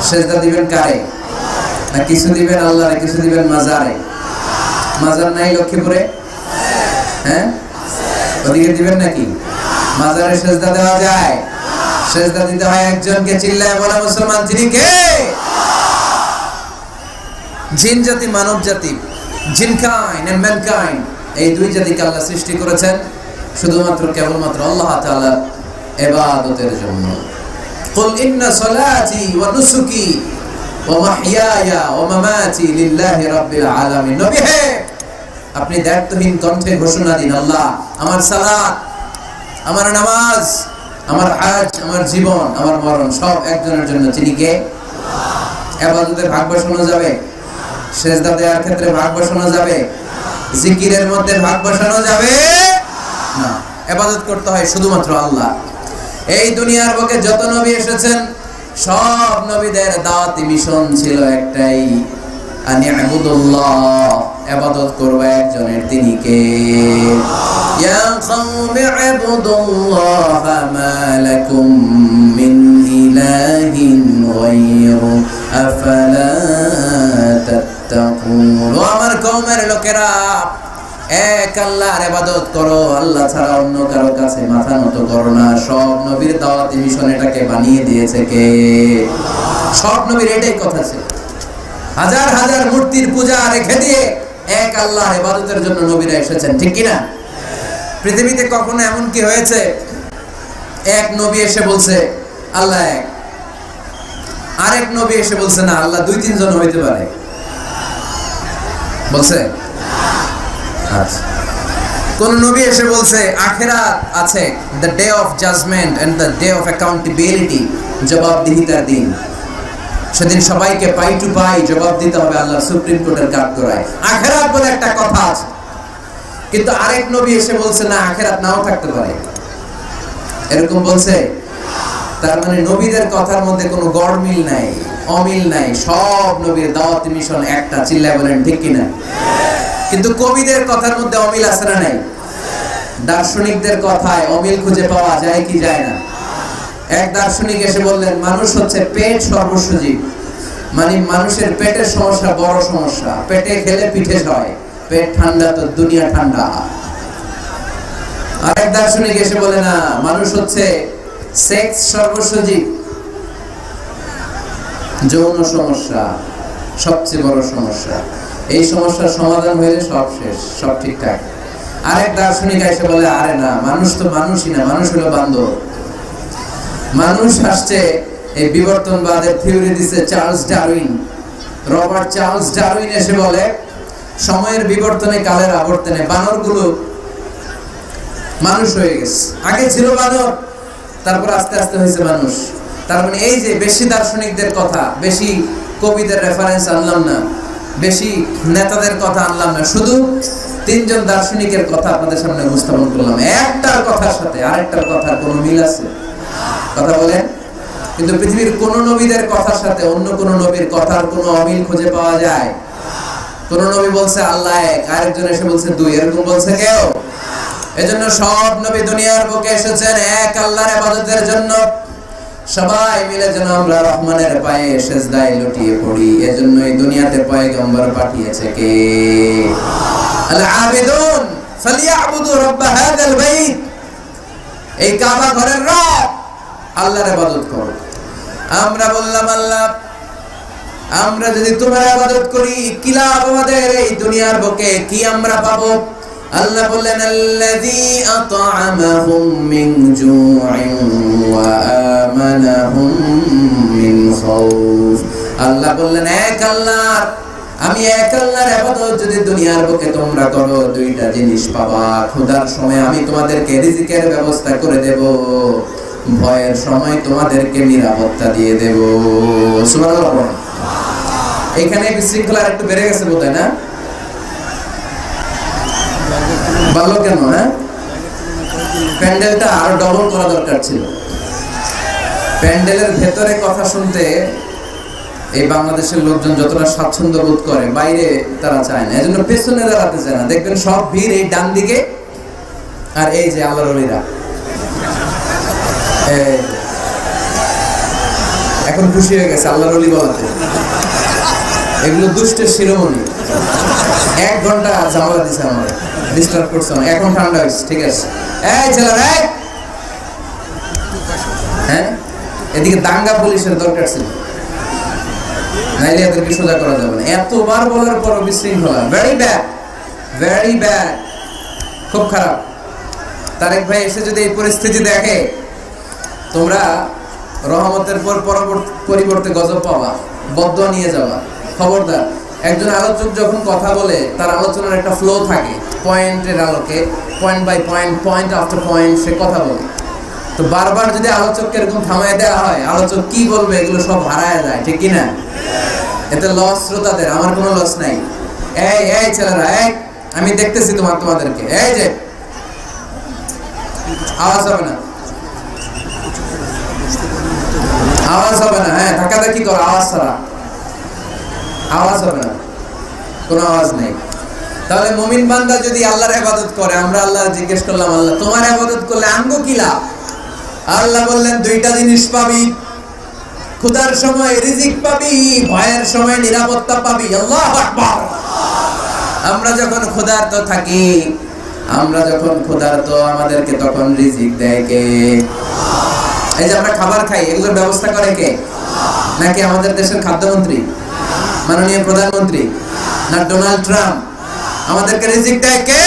সেজদা দিবেন কারে? না কিছু দিবেন আল্লাহরে, কিছু দিবেন মাজারে? মাজার নাই লক্ষ্মীপুরে? হ্যাঁ, ওদিকে দিবেন নাকি? মাজারে সেজদা দেওয়া যায়? সেজদা দিতে হয় একজনকে। চিল্লায় বলা মুসলমান, তিনি কে? জিন জাতি মানব জাতি, জিনকাইন্ড এন্ড ম্যানকাইন্ড, এই 2 জাতিকে আল্লাহ সৃষ্টি করেছেন শুধুমাত্র কেবলমাত্র আল্লাহ তাআলার ইবাদতের জন্য। কুল ইন্না সালাতি ওয়া নুসুকি ওয়া মাহইয়ায়া ওয়া মামাতি লিল্লাহি রাব্বিল আলামিন। নবী হে, আপনি দায়িত্বহীন কণ্ঠে ঘোষণা দিন, আল্লাহ আমার সালাত, আমার নামাজ, আমার হজ, আমার জীবন, আমার মরণ সব একজনের জন্য। তিনি কে? ইবাদতের ভাগ বসানো যাবে? সেজদা দেওয়ার ক্ষেত্রে ভাগ বসানো যাবে? জিকিরের মধ্যে ভাগ বসানো যাবে না। ইবাদত করতে হয় শুধুমাত্র আল্লাহ। এই দুনিয়ার বুকে যত নবী এসেছেন সব নবীদের দাওয়াতি মিশন ছিল একটাই, আনি আবুদুল্লাহ, ইবাদত করবে একজনের, তিনি কে? ইয়া কওমি আবুদুল্লাহ মা লাকুম মিন ইলাহিন গায়রু আফালা তাত্তাকুন। ও আমার কওমের লোকেরা, এক আল্লাহর ইবাদত করো, আল্লাহ ছাড়া অন্য কারো কাছে মাথা নত করো না। সব নবীর দাওয়াতি মিশন এটাকে বানিয়ে দিয়েছে কে? সব নবীর এটাই কথা ছিল। হাজার হাজার মূর্তির পূজা রেখে দিয়ে এক আল্লাহর ইবাদতের জন্য নবীরা এসেছেন। ঠিক কি না? পৃথিবীতে কখনো এমন কি হয়েছে এক নবী এসে বলছে আল্লাহ এক, আরেক নবী এসে বলছে না আল্লাহ 2-3 জন হইতে পারে? বলছে? আচ্ছা, কোন নবী এসে বলছে আখিরাত আছে, the day of judgement and the day of accountability, জবাবদিহিতার দিন, সেদিন সবাইকে পাই টু পাই জবাব দিতে হবে আল্লাহর সুপ্রিম কোর্টের কাঠগড়ায়। আখিরাত বলে একটা কথা আছে, কিন্তু আরেক নবী এসে বলছে না আখিরাত নাও থাকতে পারে। এরকম বলছে? তার মানে নবীদের কথার মধ্যে কোনো গড়মিল নাই, অমিল নাই। সব নবীর দাওয়াতি মিশন একটা। চিল্লায় বলেন ঠিক কিনা? কিন্তু কবিদের কথার মধ্যে অমিল আছে না নাই? দার্শনিকদের কথায় অমিল খুঁজে পাওয়া যায় কি যায় না? এক দার্শনিক এসে বললেন মানুষ হচ্ছে পেট সর্বস্ব জীব, মানে মানুষের পেটের সমস্যা বড় সমস্যা, পেটে খেলে পিঠে হয়, পেট ঠান্ডা তো দুনিয়া ঠান্ডা। আরেক দার্শনিক এসে বলে না মানুষ হচ্ছে সেক্স সর্বস্ব জীব, যৌন সমস্যা সবচেয়ে বড় সমস্যা, এই সমস্যার সমাধান হলে সব শেষ, সব ঠিকঠাক। আরেক দার্শনিক এসে বলে আরে না মানুষ তো মানুষই না, মানুষ হলো বান্দর। মানুষ আসছে এই বিবর্তনবাদের থিওরি দিছে Charles Darwin, Robert Charles Darwin এসে বলে সময়ের বিবর্তনে কালের আবর্তনে বানরগুলো মানুষ হয়ে গেছে। আগে ছিল বানর, তারপর আস্তে আস্তে হয়েছে মানুষ। তার মানে এই যে বেশি দার্শনিকদের কথা, বেশি কবিদের রেফারেন্স আনলাম না, বেশি নেতাদের কথা আনলাম না, শুধু 3 জন দার্শনিকের কথা আপনাদের সামনে উপস্থাপন করলাম। একটার কথার সাথে আরেকটার কথার কোনো মিল আছে? কথা বলেন। কিন্তু পৃথিবীর কোন নবীদের কথার সাথে অন্য কোন নবীর কথার কোনো অমিল খুঁজে পাওয়া যায়? কোন নবী বলছে আল্লাহ এক, আরেকজন এসে বলছে 2, এরকম বলছে কেউ? এজন্য সব নবী দুনিয়ার বুকে এসেছেন এক আল্লাহর ইবাদতের জন্য। সবাই মিলে যেন আমরা রহমানের পায়ে সেজদায় লুটিয়ে পড়ি। এজন্য এই দুনিয়াতে পয়গম্বর পাঠিয়েছে কে? আল আবিদুন ফালিয়াবুদু রাব্বা হাযাল বাইত, এই কাবা ঘরের রব আল্লাহর ইবাদত করো। আমরা বললাম আল্লাহ, আমরা যদি তোমার ইবাদত করি কি লাভ আমাদের, এই দুনিয়ার বুকে কি আমরা পাবো? আল্লাহ বললেন আল্লাযী আত'আমাহুম মিন জু'ইন ওয়া আমানাহুম মিন খাউফ। আল্লাহ বললেন এক আল্লাহ, আমি এক আল্লাহর ইবাদত যদি দুনিয়ার বুকে তোমরা করো, দুইটা জিনিস পাবা। ক্ষুধার সময় আমি তোমাদেরকে রিজিকের ব্যবস্থা করে দেব, ভয়ের সময় তোমাদেরকে নিরাপত্তা দিয়ে দেব। সুবহানাল্লাহ। এখানে বিশৃঙ্খলা একটু বেড়ে গেছে বোধহয়, না? ভালো কেন? হ্যাঁ, প্যান্ডেলটা আরো ডবল করা দরকার ছিল। প্যান্ডেলের ভেতরে কথা শুনতে এই বাংলাদেশের লোকজন যতটা স্বাচ্ছন্দ্য বোধ করে, বাইরে তারা চায় না, এজন্য পেছনে দাঁড়াতে চায় না। দেখবেন সব ভিড় এই ডান দিকে, আর এই যে আল্লাহর ওলিরা এখন খুশি হয়ে গেছে আল্লাহর ওলি বলাতে। এগুলো দুষ্টের শিরোমণি। 1 ঘন্টা ঝামেলা দিছে আমাদের, ডিস্টার্ব করছে না। এখন ঠান্ডা হয়েছে, ঠিক আছে? এই ছেলেরা, হ্যাঁ, এদিকে দাঙ্গা পুলিশের দরকার ছিল, নাইলে এদেরকে সোজা করা যাবে না। এতবার বলার পর বিশৃঙ্খলা, ভেরি ব্যাড, ভেরি ব্যাড, খুব খারাপ। তারেক ভাই এসে যদি এই পরিস্থিতি দেখে, তোমরা রহমতের পর পরিবর্তে গজব পাবা, বদদোয়া নিয়ে যাবা। খবরদার। একজন আলোচক যখন কথা বলে, তার আলোচনার একটা ফ্লো থাকে, পয়েন্টের আলোকে, point by point, point after point সে কথা বলে। তো বারবার যদি আলোচককে এরকম থামায় দেওয়া হয়, আলোচক কি বলবে এগুলো সব হারায় যায়, ঠিক কি না? এতে লস শ্রোতাদের, আমার কোনো লস নাই। এই ছেলেরা, আমি দেখতেছি তোমাদেরকে, এই যে আওয়াজ হবে না, আওয়াজ হবে না। হ্যাঁ, ধাক্কাধাক্কি করো, আওয়াজ ছাড়া আওয়াজ হবে না, কোনো আওয়াজ নেই। তাহলে মুমিন বান্দা যদি আল্লাহর ইবাদত করে, আমরা আল্লাহ জিজ্ঞেস করলাম, আল্লাহ তোমার ইবাদত করলে আঙ্গো কি লাভ? আল্লাহ বললেন দুইটা জিনিস পাবি, ক্ষুধার সময় রিজিক পাবি, ভয়ের সময় নিরাপত্তা পাবি। আল্লাহু আকবার। আমরা যখন ক্ষুধার্ত থাকি, আমাদেরকে তখন রিজিক দেয় কে? এই যে আমরা খাবার খাই, এগুলোর ব্যবস্থা করে কে? নাকি আমাদের দেশের খাদ্যমন্ত্রী, মাননীয় প্রধানমন্ত্রী, না ডোনাল্ড ট্রাম্প? আমাদেরকে রিজিক দেয় কে?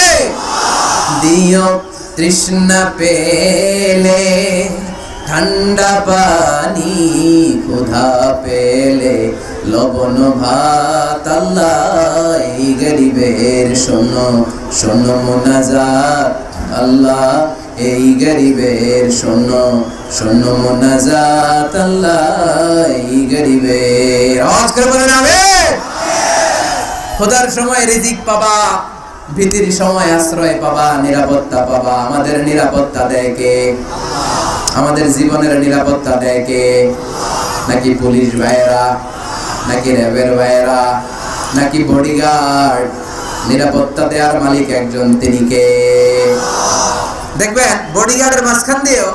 দিও তৃষ্ণা পেলে ঠান্ডা পানি, ক্ষুধা পেলে লবণ ভাত। আল্লাহ এই গরিবের শোনো শোনো মুনাজাত, আল্লাহ এই গরিবের শোনো শোনো মুনাজাত, আল্লাহ এই গরিবের। আওয়াজ করে বলেন আমিন। খোদার সময় রিজিক পাবা, ভীতির সময় আশ্রয় পাবা, নিরাপত্তা পাবা। আমাদের নিরাপত্তা দেয় কে? আমাদের জীবনের নিরাপত্তা দেয় কে? নাকি পুলিশ ভাইয়েরা, নাকি র্যাবের ভাইয়েরা, নাকি বডিগার্ড? নিরাপত্তা দেওয়ার মালিক একজন, তিনি কে? দেখবেন বডিগার্ডের মাঝখান দিয়েও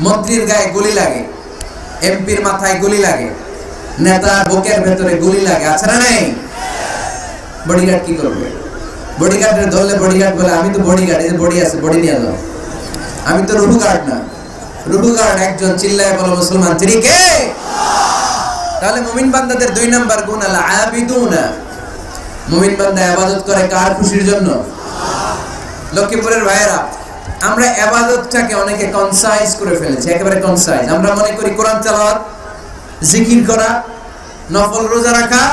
মন্ত্রীর গায়ে গুলি লাগে, এমপির মাথায় গুলি লাগে, নেতার বুকের ভেতরে গুলি লাগে, আছে না নাই? বডিগার্ড কি করবে? বডিগার্ডের ধরলে বডিগার্ড বলে, আমি তো বডিগার্ড, এই যে বডি আছে, বডি নিয়ে যাও। আমি তো রুহু গার্ড না। রুহু গার্ড একজন, চিল্লায় বলো মুসলমান, তিনি কে? তাহলে মুমিন বান্দাদের 2 নাম্বার গুণ আল আবিদুনা। মুমিন বান্দা ইবাদত করে কার খুশির জন্য? লক্ষ্মীপুরের ভাইয়েরা, আমরা ইবাদতটাকে অনেকে কনসাইজ করে ফেলেছি, একেবারে কনসাইজ। আমরা মনে করি কোরআন তেলাওয়াত, জিকির করা, নফল রোজা রাখা,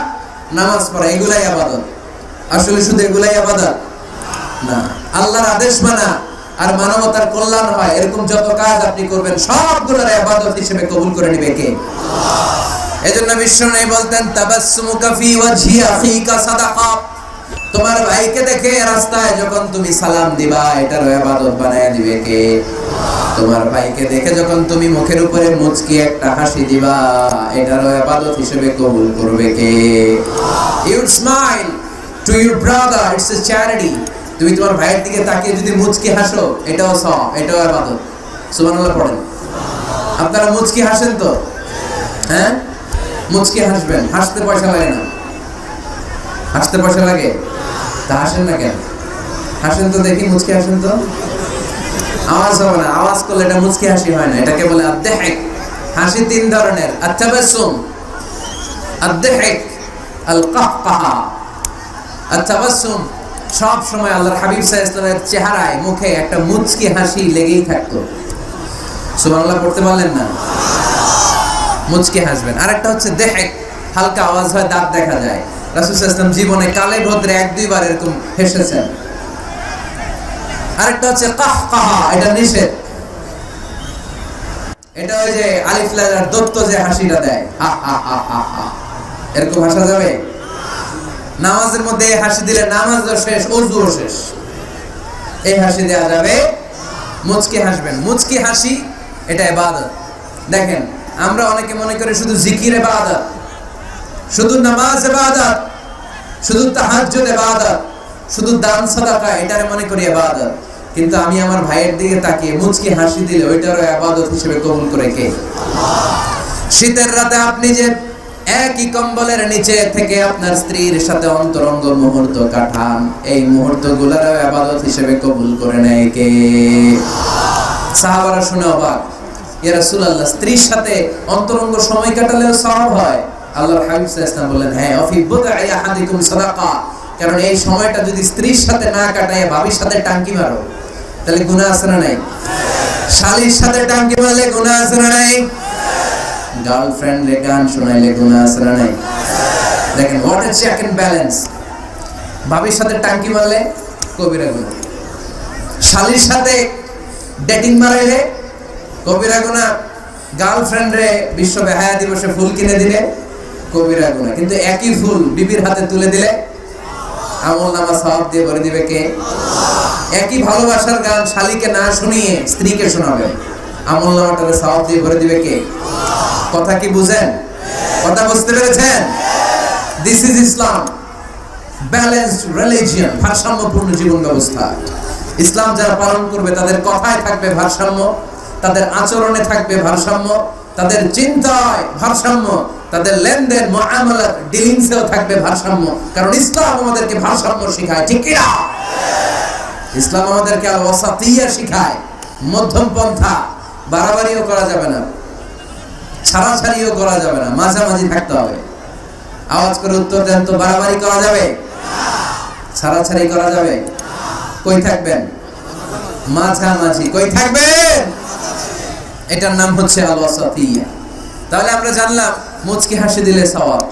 নামাজ পড়া এগুলাই ইবাদত। আসলে শুধু এগুলাই ইবাদত না। আল্লাহর আদেশ মানা আর মানবতার কল্যাণ হয় এরকম যত কাজ আপনি করবেন, সবগুলোর ইবাদত হিসেবে কবুল করে নেবে কে? এজন্য বিশ্বনবী বলতেন, তাবাসসুমুকা ফি ওয়াজহি আখিকা সাদাকা। তোমার ভাইকে দেখে রাস্তায় যখন তুমি সালাম দিবা, এটারও ইবাদত বানায় দিবে কে? তোমার ভাইকে দেখে যখন তুমি মুখের উপরে মুচকি একটা হাসি দিবা, এটারও ইবাদত হিসেবে কবুল করবে কে? You smile to your brother, it's a charity. তুমি তোমার ভাইয়ের দিকে তাকিয়ে যদি মুচকি হাসো, এটাও সওয়াব, এটাও ইবাদত। সুবহানাল্লাহ পড়েন। আপনারা মুচকি হাসেন তো? হ্যাঁ, মুচকি হাসবেন। হাসতে পয়সা লাগে না। হাসতে পয়সা লাগে? তা হাসেন না কেন? হাসেন তো দেখি, মুচকি হাসেন তো। আওয়াজ হবে না, আওয়াজ করলে এটা মুচকি হাসি হয় না, এটাকে বলে আদ-দাহিক। হাসি তিন ধরনের, আত-তাবাসসুম, আদ-দাহিক, আল-কাহকাহা। আত-তাবাসসুম সব সময় আল্লাহর হাবিব সাল্লাল্লাহু আলাইহি ওয়াসাল্লামের চেহারায় মুখে একটা মুচকি হাসি লেগেই থাকতো। সুবহানাল্লাহ পড়তে পারলেন না? মুচকি হাসবেন। আরেকটা হচ্ছে দাহিক, হালকা আওয়াজ হয়, দাঁত দেখা যায়। রাসূল সাল্লাল্লাহু আলাইহি ওয়াসাল্লাম জীবনে কালে ভদ্রে এক দুইবার এরকম হেসেছেন। আরেকটা হচ্ছে কাহকাহা, এটা নিষেধ। এটা ওই যে আলিফ লামের দত্ত যে হাসিটা দেয়, হা হা হা হা হা, এরকম হাসা যাবে? নামাজের মধ্যে হাসি দিলে নামাজও শেষ, ওযুও শেষ। এই হাসি দেওয়া যাবে। মুচকি হাসবেন। মুচকি হাসি এটা ইবাদত। দেখেন, আমরা অনেকে মনে করি শুধু জিকির ইবাদত, শুধু নামাজ ইবাদত, শুধু তাহাজ্জুদ ইবাদত, শুধু দান সাদাকা এটারে মনে করি ইবাদত। কিন্তু আমি আমার ভাইয়ের দিকে তাকিয়ে মুচকি হাসি দিলে ওইটারও ইবাদত হিসেবে কবুল করে কে? শীতের রাতে আপনি যে একই কম্বলের নিচে থেকে আপনার স্ত্রীর সাথে অন্তরঙ্গ মুহূর্ত কাটান, এই মুহূর্তগুলোরও ইবাদত হিসেবে কবুল করে নেয় কে? সাহাবারা শুনে অবাক, ইয়া রাসূলুল্লাহ, স্ত্রীর সাথে অন্তরঙ্গ সময় কাটালেও সওয়াব হয়? আল্লাহর হাবিব সাল্লাল্লাহু আলাইহি ওয়াসাল্লাম বললেন, হ্যাঁ, অফি বুদআই আহাদিকুম সাদাকা। কারণ এই সময়টা যদি স্ত্রীর সাথে না কাটায় ভাবির সাথে টাঙ্কি মারো, তাহলে গুনাহ আছে না নাই? শালীর সাথে টাঙ্কি মারলে গুনাহ আছে না নাই? গার্লফ্রেন্ড রে গান শোনাইলে গুনাহ আছে না নাই? দেখেন, what a check and balance. ভাবির সাথে টাঙ্কি মারলে কবিরা গুনাহ, শালীর সাথে ডেটিং মারাইলে কবিরা গুনাহ, গার্লফ্রেন্ড রে বিশ্ব বেহায়া দিবসে ফুল কিনে দিলে কবিরা গুনাহ। কিন্তু একই ফুল বিবির হাতে তুলে দিলে আমলনামা সওয়াব দিয়ে ভরে দিবে কে? একই ভালোবাসার গান শালীকে না শুনিয়ে স্ত্রীকে শোনাবে, আমলনামাটারে সওয়াব দিয়ে ভরে দিবে কে? কথা কি বুঝেন? কথা বুঝতে পেরেছেন? This is Islam, balanced religion, ভারসাম্যপূর্ণ জীবন ব্যবস্থা। ইসলাম যারা পালন করবে তাদের কথায় থাকবে ভারসাম্য, তাদের আচরণে থাকবে ভারসাম্য, তাদের চিন্তায় ভারসাম্য, তাদের লেনদেন মুআমালাত ডিলিংসেও থাকবে ভারসাম্য। কারণ ইসলাম আমাদেরকে ভারসাম্য শেখায়, ঠিক কি না? ইসলাম আমাদেরকে আল ওয়াসাতিয়া শেখায়, মধ্যম পন্থা। বাড়াবাড়িও করা যাবে না, ছাড়াছাড়িও করা যাবে না, মাঝামাঝি থাকতে হবে। আওয়াজ করে উত্তর দেন তো, বাড়াবাড়ি করা যাবে? ছাড়াছাড়ি করা যাবে? কই থাকবেন? মাঝামাঝি। কই থাকবেন? এটার নাম হচ্ছে আল ওয়াসাতিয়া। তাহলে আমরা জানলাম মুচকি হাসি দিলে সওয়াব,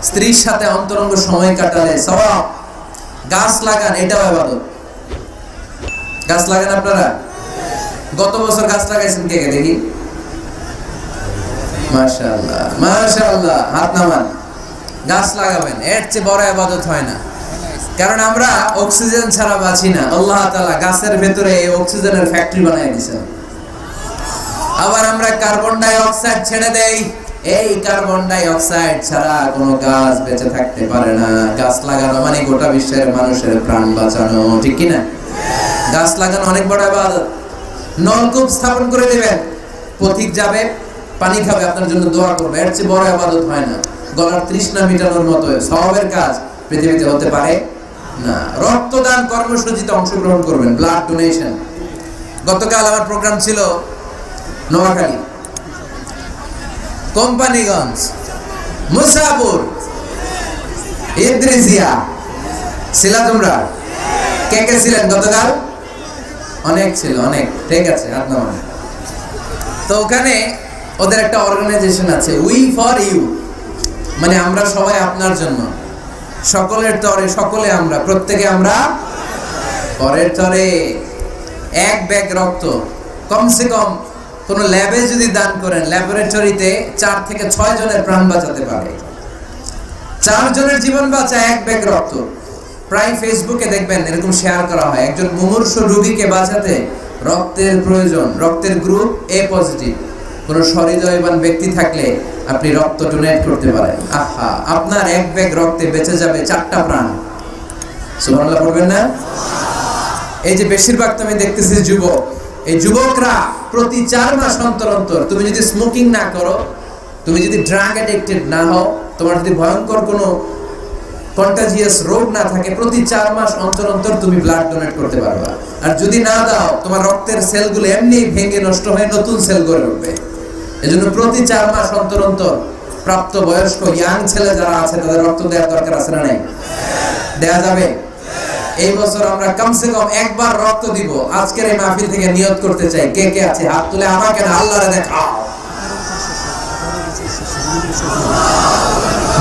স্ত্রীর সাথে অন্তরঙ্গ সময় কাটালে সওয়াব। গাছ লাগান, এটাও ইবাদত। গাছ লাগান আপনারা? গত বছর গাছ লাগাইছেন কে কে দেখি? মাশাআল্লাহ, মাশাআল্লাহ, হাত নামান। গাছ লাগাবেন, এর চেয়ে বড় ইবাদত হয় না। কারণ আমরা অক্সিজেন ছাড়া বাঁচি না। আল্লাহ তাআলা গাছের ভেতরে এই অক্সিজেনের ফ্যাক্টরি বানায় দিয়েছেন। আবার আমরা কার্বন ডাই অক্সাইড ছেড়ে দেই, এই কার্বন ডাই অক্সাইড ছাড়া কোনো গাছ বেঁচে থাকতে পারে না। গাছ লাগানো মানে গোটা বিশ্বের মানুষের প্রাণ বাঁচানো, ঠিক কি না? গাছ লাগানো অনেক বড় ইবাদত। নলকূপ স্থাপন করে দিবেন, পথিক যাবে, পানি খাবে, আপনার জন্য দোয়া করবে, এর চেয়ে বড় ইবাদত হয় না। গলার তৃষ্ণা মেটানোর মতো সওয়াবের কাজ পৃথিবীতে হতে পারে না। রক্তদান কর্মসূচিতে অংশগ্রহণ করবেন, ব্লাড ডোনেশন। গতকাল আমার প্রোগ্রাম ছিল নোয়াখালী, কোম্পানিগঞ্জ, মুসাপুর, ইদ্রিসিয়া। ছিলা তোমরা? কে কে ছিলেন গতকাল? অনেক ছিল, অনেক। ঠিক আছে, হাত নামান। তো ওখানে ওদের একটা অর্গানাইজেশন আছে, উই ফর ইউ, মানে আমরা সবাই আপনার জন্য। সকলের তরে সকলে আমরা, প্রত্যেকে আমরা পরের তরে। এক ব্যাগ রক্ত কমসে কম কোন ল্যাবে যদি দান করেন, ল্যাবরেটরিতে 4 থেকে 6 জনের প্রাণ বাঁচাতে পারে। 4 জনের জীবন বাঁচা এক ব্যাগ রক্ত। প্রায় ফেসবুকে দেখবেন এরকম শেয়ার করা হয়, একজন মুমূর্ষু রোগীকে বাঁচাতে রক্তের প্রয়োজন, রক্তের গ্রুপ এ পজিটিভ। কোন সহৃদয়বান ব্যক্তি থাকলে আপনি রক্ত ডোনেট করতে পারেন। আহা, আপনার এক ব্যাগ রক্তে বেঁচে যাবে 4টা প্রাণ। সুবহানাল্লাহ পড়বেন না? এই যে বেশিরভাগ তো আমি দেখতেছি যুবক, এই যুবকরা প্রতি 4 মাস অন্তর অন্তর, তুমি যদি স্মোকিং না করো, তুমি যদি ড্রাগ অ্যাডিক্টেড না হও, তোমার যদি ভয়ঙ্কর কোনো কন্টাজিয়াস রোগ না থাকে, প্রতি 4 মাস অন্তর অন্তর তুমি ব্লাড ডোনেট করতে পারবা। আর যদি না দাও, তোমার রক্তের সেলগুলো এমনি ভেঙে নষ্ট হয়ে নতুন সেল গড়ে উঠবে। এজন্য প্রতি 4 মাস অন্তর অন্তর প্রাপ্ত বয়স্ক ইয়াং ছেলে যারা আছে তাদের রক্ত দেওয়ার দরকার আছে না নাই? দেয়া যাবে? এই বছর আমরা কমসে কম একবার রক্ত দিব। আজকের এই মাহফিল থেকে নিয়ত করতে চাই। কে কে আছে হাত তুলে? আমাকে না, আল্লাহরে দেখাও।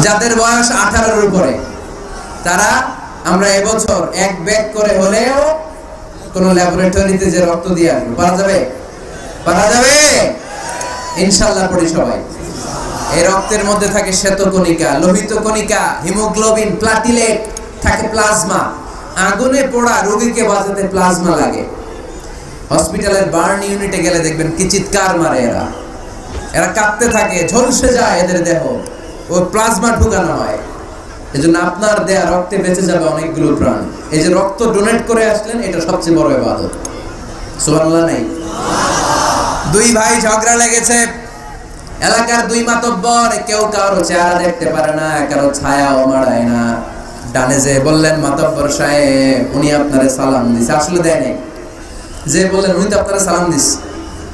যাদের বয়স 18 এর উপরে তারা আমরা এবছর এক ব্যাগ করে হলেও কোন ল্যাবরেটরিতে যে রক্ত দিয়ে আসবো। পারা যাবে? পারা যাবে ইনশাআল্লাহ। পড়ি সবাই। এই রক্তের মধ্যে থাকে শ্বেতকণিকা, লোহিত কণিকা, হিমোগ্লোবিন, প্লাটিলেট, থাকে প্লাজমা। আগুনে পোড়া রোগীকে বাঁচাতে প্লাজমা লাগে। হসপিটালের বার্ন ইউনিটে গেলে দেখবেন কি চিৎকার মারে এরা, এরা কাঁপতে থাকে, ঝলসে যায় এদের দেহ, ও প্লাজমা ঢুকানো হয়। এজন্য আপনার দেয়া রক্তে বেঁচে যাবে অনেকগুলো প্রাণ। এই যে রক্ত ডোনেট করে আসলেন, এটা সবচেয়ে বড় ইবাদত। সুবহানাল্লাহ নাই? দুই ভাই ঝগড়া লেগেছে, এলাকার দুই মাতব্বর, কেউ কারো চেহারা দেখতে পারে না, কারো ছায়াও মাড়ায় না। ডানে যে বললেন, মাতব্বর সাহেব উনি আপনারে সালাম দিছে। আসলে দেয় নাই। যে বললেন উনি তো আপনারা সালাম দিস,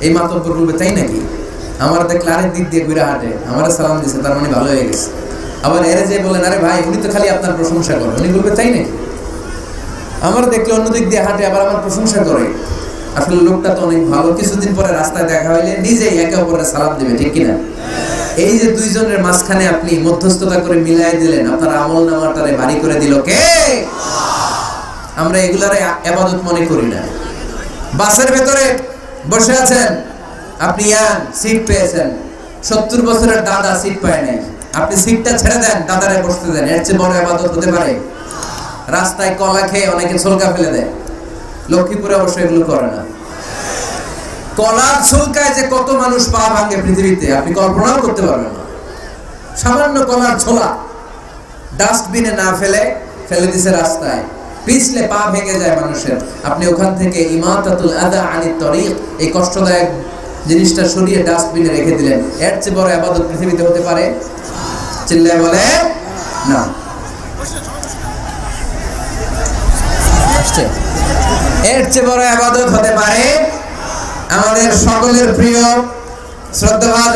এই মাতব্বর বলবে তাই নাকি? আমার দেখলে আরেক দিক দিয়ে ঘুরে হাঁটে, আমার সালাম দিছে, তার মানে ভালো হয়ে গেছে। আবার এরে যে বললেন, আরে ভাই উনি তো খালি আপনার প্রশংসা করে, উনি বলবে তাই নাকি? আমার দেখলে অন্য দিক দিয়ে হাঁটে, আবার আমার প্রশংসা করে। আসলে লোকটা তো অনেক ভালো। কিছুদিন পরে রাস্তায় দেখা হইলে নিজেই একে অপরের সালাম দিবে, ঠিক কিনা? এই যে দুইজনের মাঝখানে আপনি মধ্যস্থতা করে মিলাই দিলেন, আপনার আমল নামাটারে ভারী করে দিল কে? আমরা এগুলারে ইবাদত মনে করি না। বাসের ভেতরে বসে আছেন আপনি, সিট পেয়েছেন, 70 বছরের দাদা সিট পায় নাই, আপনি সিটটা ছেড়ে দেন, দাদারে বসতে দেন, এর চেয়ে বড় ইবাদত হতে পারে? রাস্তায় কলা খেয়ে অনেকে ছলকা ফেলে দেয়, লক্ষ্মীপুরে অবশ্য এগুলো করে না। কলার ছলকায় যে কত মানুষ পা ভাঙে পৃথিবীতে আপনি কল্পনাও করতে পারবেন না। সামান্য কলার ছোলা ডাস্টবিনে না ফেলে দিছে রাস্তায়, পিছলে পা ভেঙে যায় মানুষের। আপনি ওখান থেকে ইমাতাতুল আদা আনিত তরিক, এই কষ্টদায়ক জিনিসটা সরিয়ে ডাস্টবিনে রেখে দিলেন। এর চেয়ে বড় ইবাদত পৃথিবীতে হতে পারে? চিল্লায় বলে না। এর চেয়ে বড় ইবাদত হতে পারে আমাদের সকলের প্রিয় শ্রদ্ধাভাজন